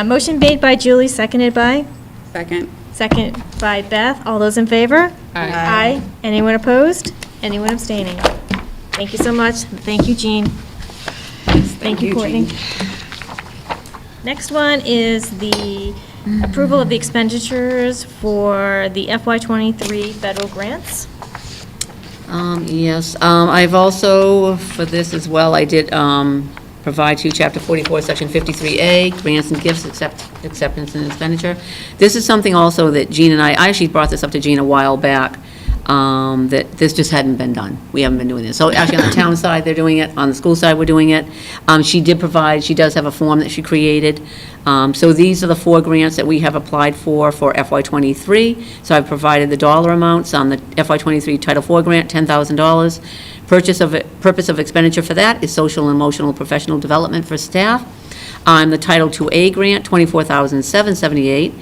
Motion made by Julie, seconded by? Second. Second by Beth. All those in favor? Aye. Aye. Anyone opposed? Anyone abstaining? Thank you so much. Thank you, Jean. Thank you, Courtney. Next one is the approval of the expenditures for the FY23 federal grants. Yes, I've also, for this as well, I did provide to Chapter 44, Section 53A, grants and gifts, acceptance and expenditure. This is something also that Jean and I actually brought this up to Jean a while back, that this just hadn't been done. We haven't been doing this. So actually, on the town side, they're doing it. On the school side, we're doing it. She does have a form that she created. So these are the 4 grants that we have applied for FY23. So I've provided the dollar amounts on the FY23 Title IV grant, $10,000. Purpose of expenditure for that is social and emotional professional development for staff. The Title IIA grant, $24,778.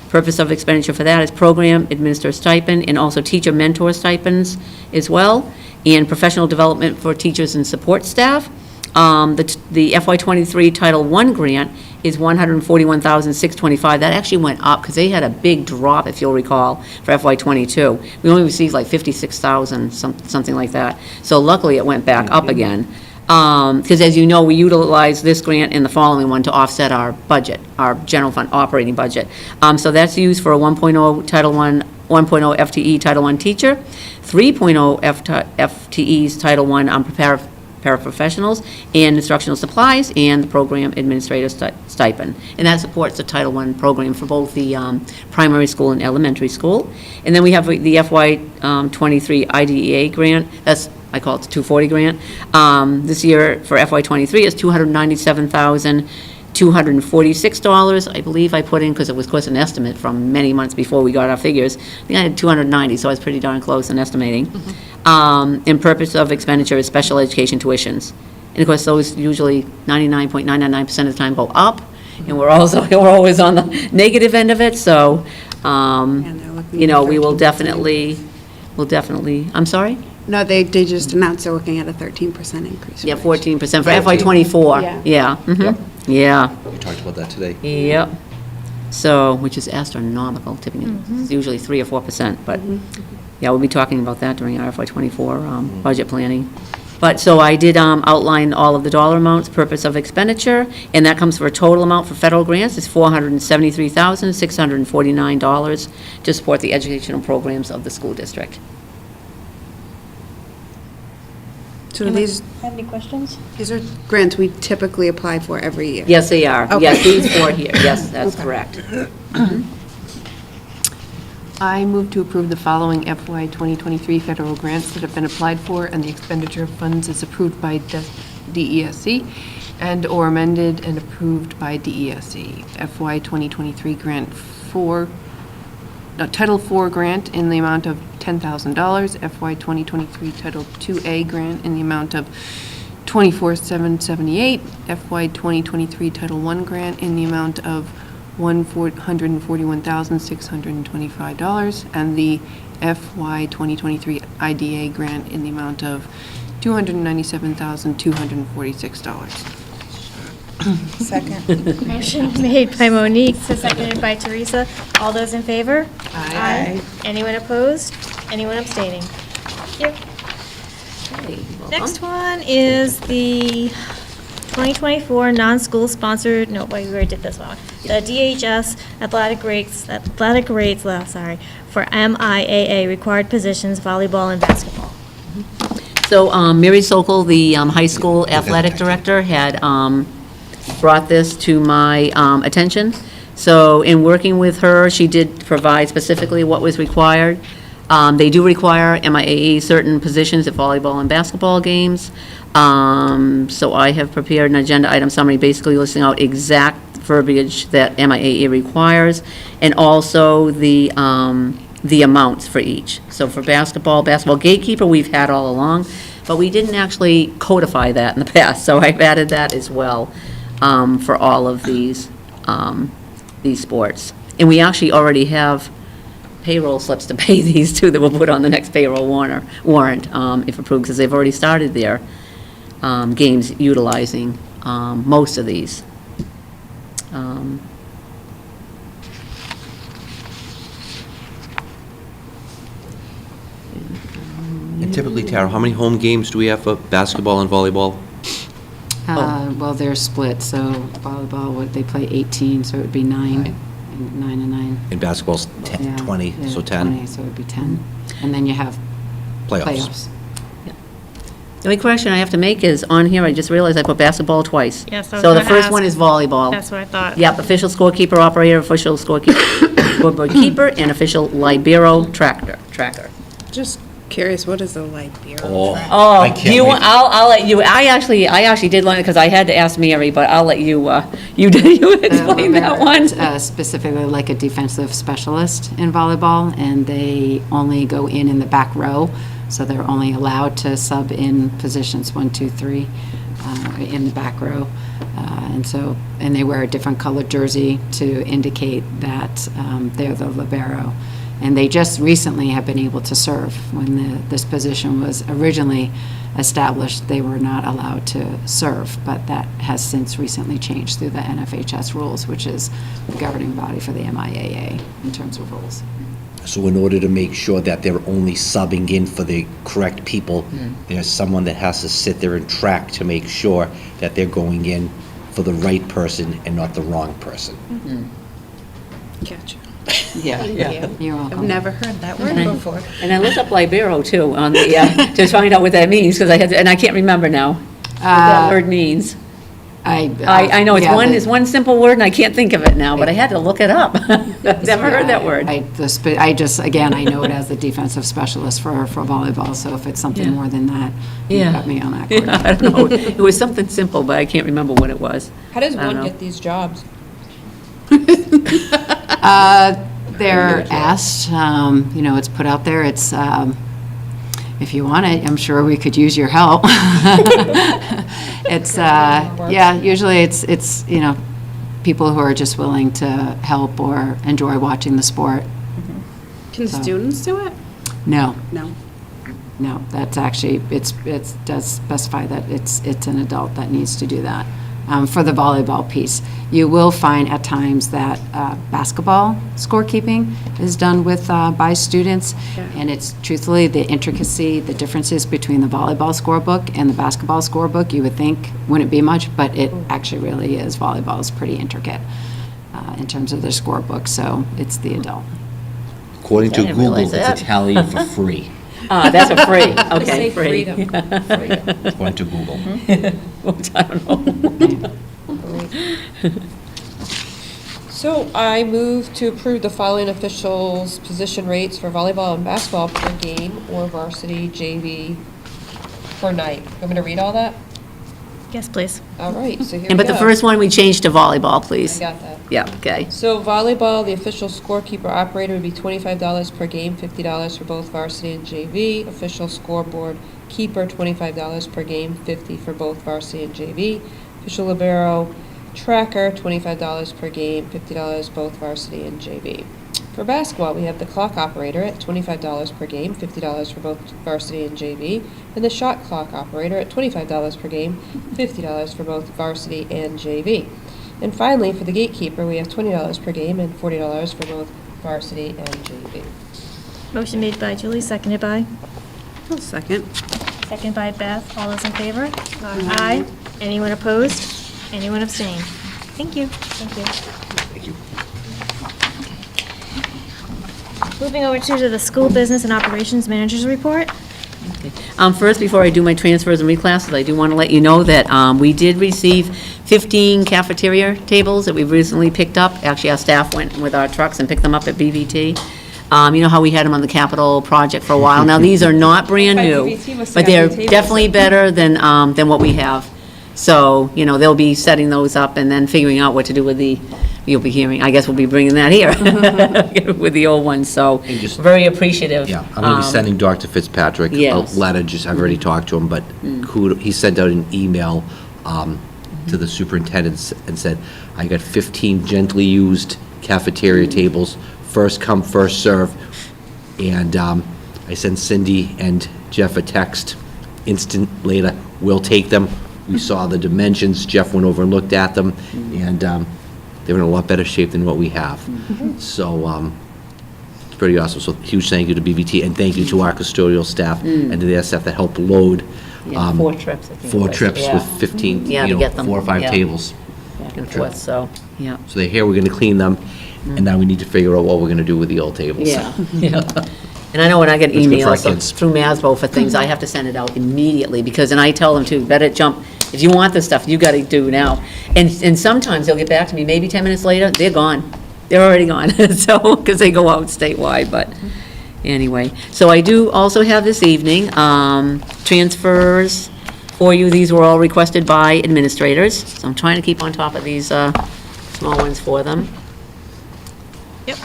Purpose of expenditure for that is program administrator stipend and also teacher mentor stipends as well, and professional development for teachers and support staff. The FY23 Title I grant is $141,625. That actually went up because they had a big drop, if you'll recall, for FY22. We only received like $56,000, something like that. So luckily, it went back up again. Because as you know, we utilize this grant and the following one to offset our budget, our general fund operating budget. So that's used for a 1.0 Title I, 1.0 FTE Title I teacher, 3.0 FTEs Title I paraprofessionals, and instructional supplies, and the program administrator stipend. And that supports the Title I program for both the primary school and elementary school. And then we have the FY23 IDEA grant. I call it the 240 grant. This year for FY23 is $297,246. I believe I put in, because it was, of course, an estimate from many months before we got our figures. I think I had 290, so I was pretty darn close in estimating. And purpose of expenditure is special education tuitions. And of course, those usually 99.999% of the time go up, and we're always on the negative end of it, so, we will definitely, I'm sorry? No, they just announced they're looking at a 13% increase. Yeah, 14% for FY24. Yeah. Yeah. We talked about that today. Yep. So, which is astronomical, tipping it, it's usually 3 or 4%, but, yeah, we'll be talking about that during our FY24 budget planning. But, so I did outline all of the dollar amounts, purpose of expenditure, and that comes for a total amount for federal grants is $473,649 to support the educational programs of the school district. So these, Have any questions? these are grants we typically apply for every year? Yes, they are. Okay. Yes, these four here. Yes, that's correct. I move to approve the following FY 2023 federal grants that have been applied for, and the expenditure of funds is approved by DESC and/or amended and approved by DESC. FY 2023 grant Title IV grant in the amount of $10,000. FY 2023 Title IIA grant in the amount of $24,778. FY 2023 Title I grant in the amount of $141,625, and the FY 2023 IDA grant in the amount of $297,246. Second. Motion made by Monique, seconded by Teresa. All those in favor? Aye. Anyone opposed? Anyone abstaining? Thank you. Next one is the 2024 non-school sponsored, no, wait, we already did this one. The DHS athletic rates, for MIAA required positions, volleyball and basketball. So Mary Sokol, the high school athletic director, had brought this to my attention. So in working with her, she did provide specifically what was required. They do require MIAA certain positions at volleyball and basketball games. So I have prepared an agenda item summary basically listing out exact verbiage that MIAA requires, and also the amounts for each. So for basketball gatekeeper, we've had all along, but we didn't actually codify that in the past, so I've added that as well for all of these sports. And we actually already have payroll slips to pay these too that we'll put on the next payroll warrant, if approved, because they've already started their games utilizing most of these. And typically, Tara, how many home games do we have for basketball and volleyball? Well, they're split, so volleyball, they play 18, so it would be 9 and 9. And basketball's 10, Yeah, 20, yeah, so 10. 20, so it would be 10. And then you have playoffs. The only correction I have to make is, on here, I just realized I put basketball twice. Yes, I was So the gonna first ask. one is volleyball. That's what I thought. Yep, official scorekeeper, operator, official scoreboard keeper, and official libero tracker. Just curious, what is the libero? Oh, I can't you, wait. I'll let you, I actually did learn it because I had to ask Mary, but I'll let you, you explain that one. Specifically like a defensive specialist in volleyball, and they only go in the back row, so they're only allowed to sub in positions 1, 2, 3 in the back row. And they wear a different colored jersey to indicate that they're the libero. And they just recently have been able to serve. When this position was originally established, they were not allowed to serve, but that has since recently changed through the NFHS rules, which is the governing body for the MIAA in terms of rules. So in order to make sure that they're only subbing in for the correct people, there's someone that has to sit there and track to make sure that they're going in for the right person and not the wrong person. Gotcha. Yeah, you're welcome. I've never heard that word before. And I looked up libero too on the, to find out what that means, because and I can't remember now what that word means. I know it's one simple word and I can't think of it now, but I had to look it up. I've never heard that word. I know it as the defensive specialist for volleyball, so if it's something more than that, you got me on that. Yeah, I don't know. It was something simple, but I can't remember what it was. How does I don't one know. get these jobs? They're asked, it's put out there, it's, if you want it, I'm sure we could use your help. It's, usually it's, people who are just willing to help or enjoy watching the sport. Can students do it? No, No. that's actually, it does specify that it's an adult that needs to do that. For the volleyball piece, you will find at times that basketball scorekeeping is done with by students, and it's truthfully the intricacy, the differences between the volleyball scorebook and the basketball scorebook. You would think wouldn't be much, but it actually really is. Volleyball is pretty intricate in terms of their scorebook, so it's the adult. According I to didn't Google, realize it's that. Italian for free. That's a free, okay, Say free. freedom. Going to Google. Which I don't know. So I move to approve the following officials' position rates for volleyball and basketball per game or varsity JV per night. You want me to read all that? Yes, please. All right, so here we And but the go. first one, we changed to volleyball, please. I got that. Yeah, okay. So volleyball, the official scorekeeper operator would be $25 per game, $50 for both varsity and JV. Official scoreboard keeper, $25 per game, $50 for both varsity and JV. Official libero tracker, $25 per game, $50 both varsity and JV. For basketball, we have the clock operator at $25 per game, $50 for both varsity and JV, and the shot clock operator at $25 per game, $50 for both varsity and JV. And finally, for the gatekeeper, we have $20 per game and $40 for both varsity and JV. Motion made by Julie, seconded by? I'll second. Seconded by Beth. All those in favor? Aye. Anyone opposed? Anyone abstain? Thank you. Thank you. Thank you. Moving over to the School Business and Operations Manager's Report. First, before I do my transfers and reclasses, I do want to let you know that we did receive 15 cafeteria tables that we've recently picked up. Actually, our staff went with our trucks and picked them up at BVT. You know how we had them on the capital project for a while? Now, these are not brand new, BVT must but have they're the tables. definitely better than what we have. So, you know, they'll be setting those up and then figuring out what to do with you'll be hearing, I guess we'll be bringing that here with the old ones, so And just- very appreciative. Yeah, I'm going to be sending Dr. Fitzpatrick a Yes. letter, I've already talked to him, but he sent out an email to the superintendent and said, I got 15 gently used cafeteria tables, first come, first serve. And I sent Cindy and Jeff a text instant later, we'll take them. We saw the dimensions, Jeff went over and looked at them, and they're in a lot better shape than what we have. So, it's pretty awesome. So huge thank you to BVT, and thank you to our custodial staff and to their staff that helped load. Yeah, 4 trips, I think. it 4 was. trips Yeah. with 15, Yeah, to get them. 4 or 5 Yeah. tables. Back and Trip. forth, so, yeah. So they're here, we're gonna clean them, and now we need to figure out what we're gonna do with the old tables. Yeah, yeah. And I know when I get That's good for our emails kids. through MASBO for things, I have to send it out immediately, because, and I tell them too, better jump, if you want this stuff, you gotta do now. And sometimes they'll get back to me, maybe 10 minutes later, they're gone. They're already gone, so, because they go out statewide, but anyway. So I do also have this evening, transfers for you. These were all requested by administrators, so I'm trying to keep on top of these small ones for them. Yep.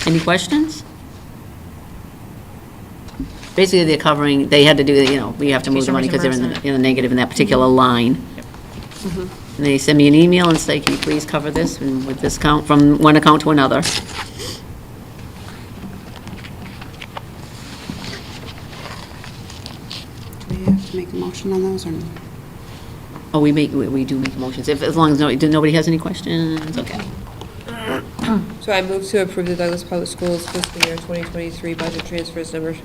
Any questions? Basically, they're covering, they had to do, you know, we have to move the money because they're in the negative in that particular line. And they send me an email and say, can you please cover this and with this count, from one account to another. Do we have to make a motion on those or no? Oh, we do make motions, as long as nobody has any questions, okay. So I move to approve the Douglas Public Schools fiscal year 2023 budget transfers number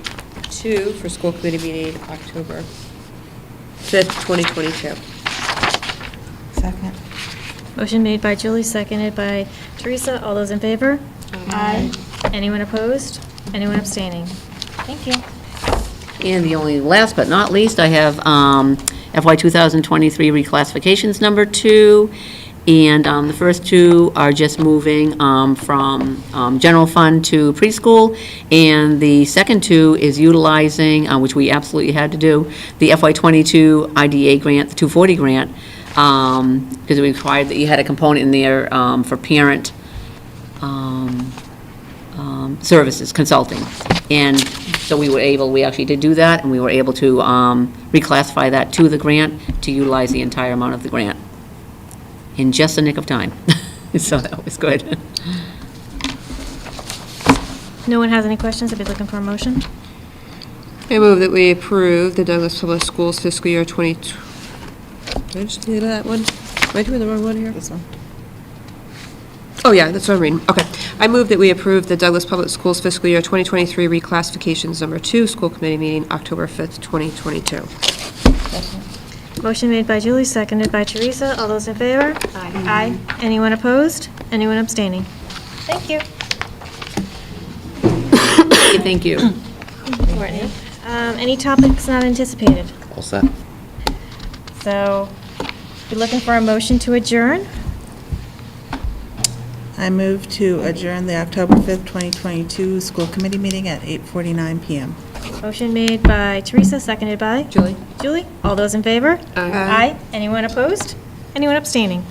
2 for school committee meeting October 5th, 2022. Second. Motion made by Julie, seconded by Teresa. All those in favor? Aye. Anyone opposed? Anyone abstaining? Thank you. And the only last but not least, I have FY 2023 reclassifications number 2. And the first 2 are just moving from general fund to preschool. And the second 2 is utilizing, which we absolutely had to do, the FY 22 IDA grant, the 240 grant, because it required that you had a component in there for parent services, consulting. And so we actually did do that, and we were able to reclassify that to the grant to utilize the entire amount of the grant in just the nick of time. So that was good. No one has any questions? I'd be looking for a motion. I move that we approve the Douglas Public Schools fiscal year 20. Did I just do that one? Am I doing the wrong one here? This one. Oh, yeah, that's what I'm reading. Okay. I move that we approve the Douglas Public Schools fiscal year 2023 reclassifications number 2, school committee meeting October 5th, 2022. Motion made by Julie, seconded by Teresa. All those in favor? Aye. Anyone opposed? Anyone abstaining? Thank you. Okay, thank you. Courtney. Any topics not anticipated? All set? So, we're looking for a motion to adjourn. I move to adjourn the October 5th, 2022 school committee meeting at 8:49 PM. Motion made by Teresa, seconded by? Julie? Julie. All those in favor? Aye. Aye. Anyone opposed? Anyone abstaining?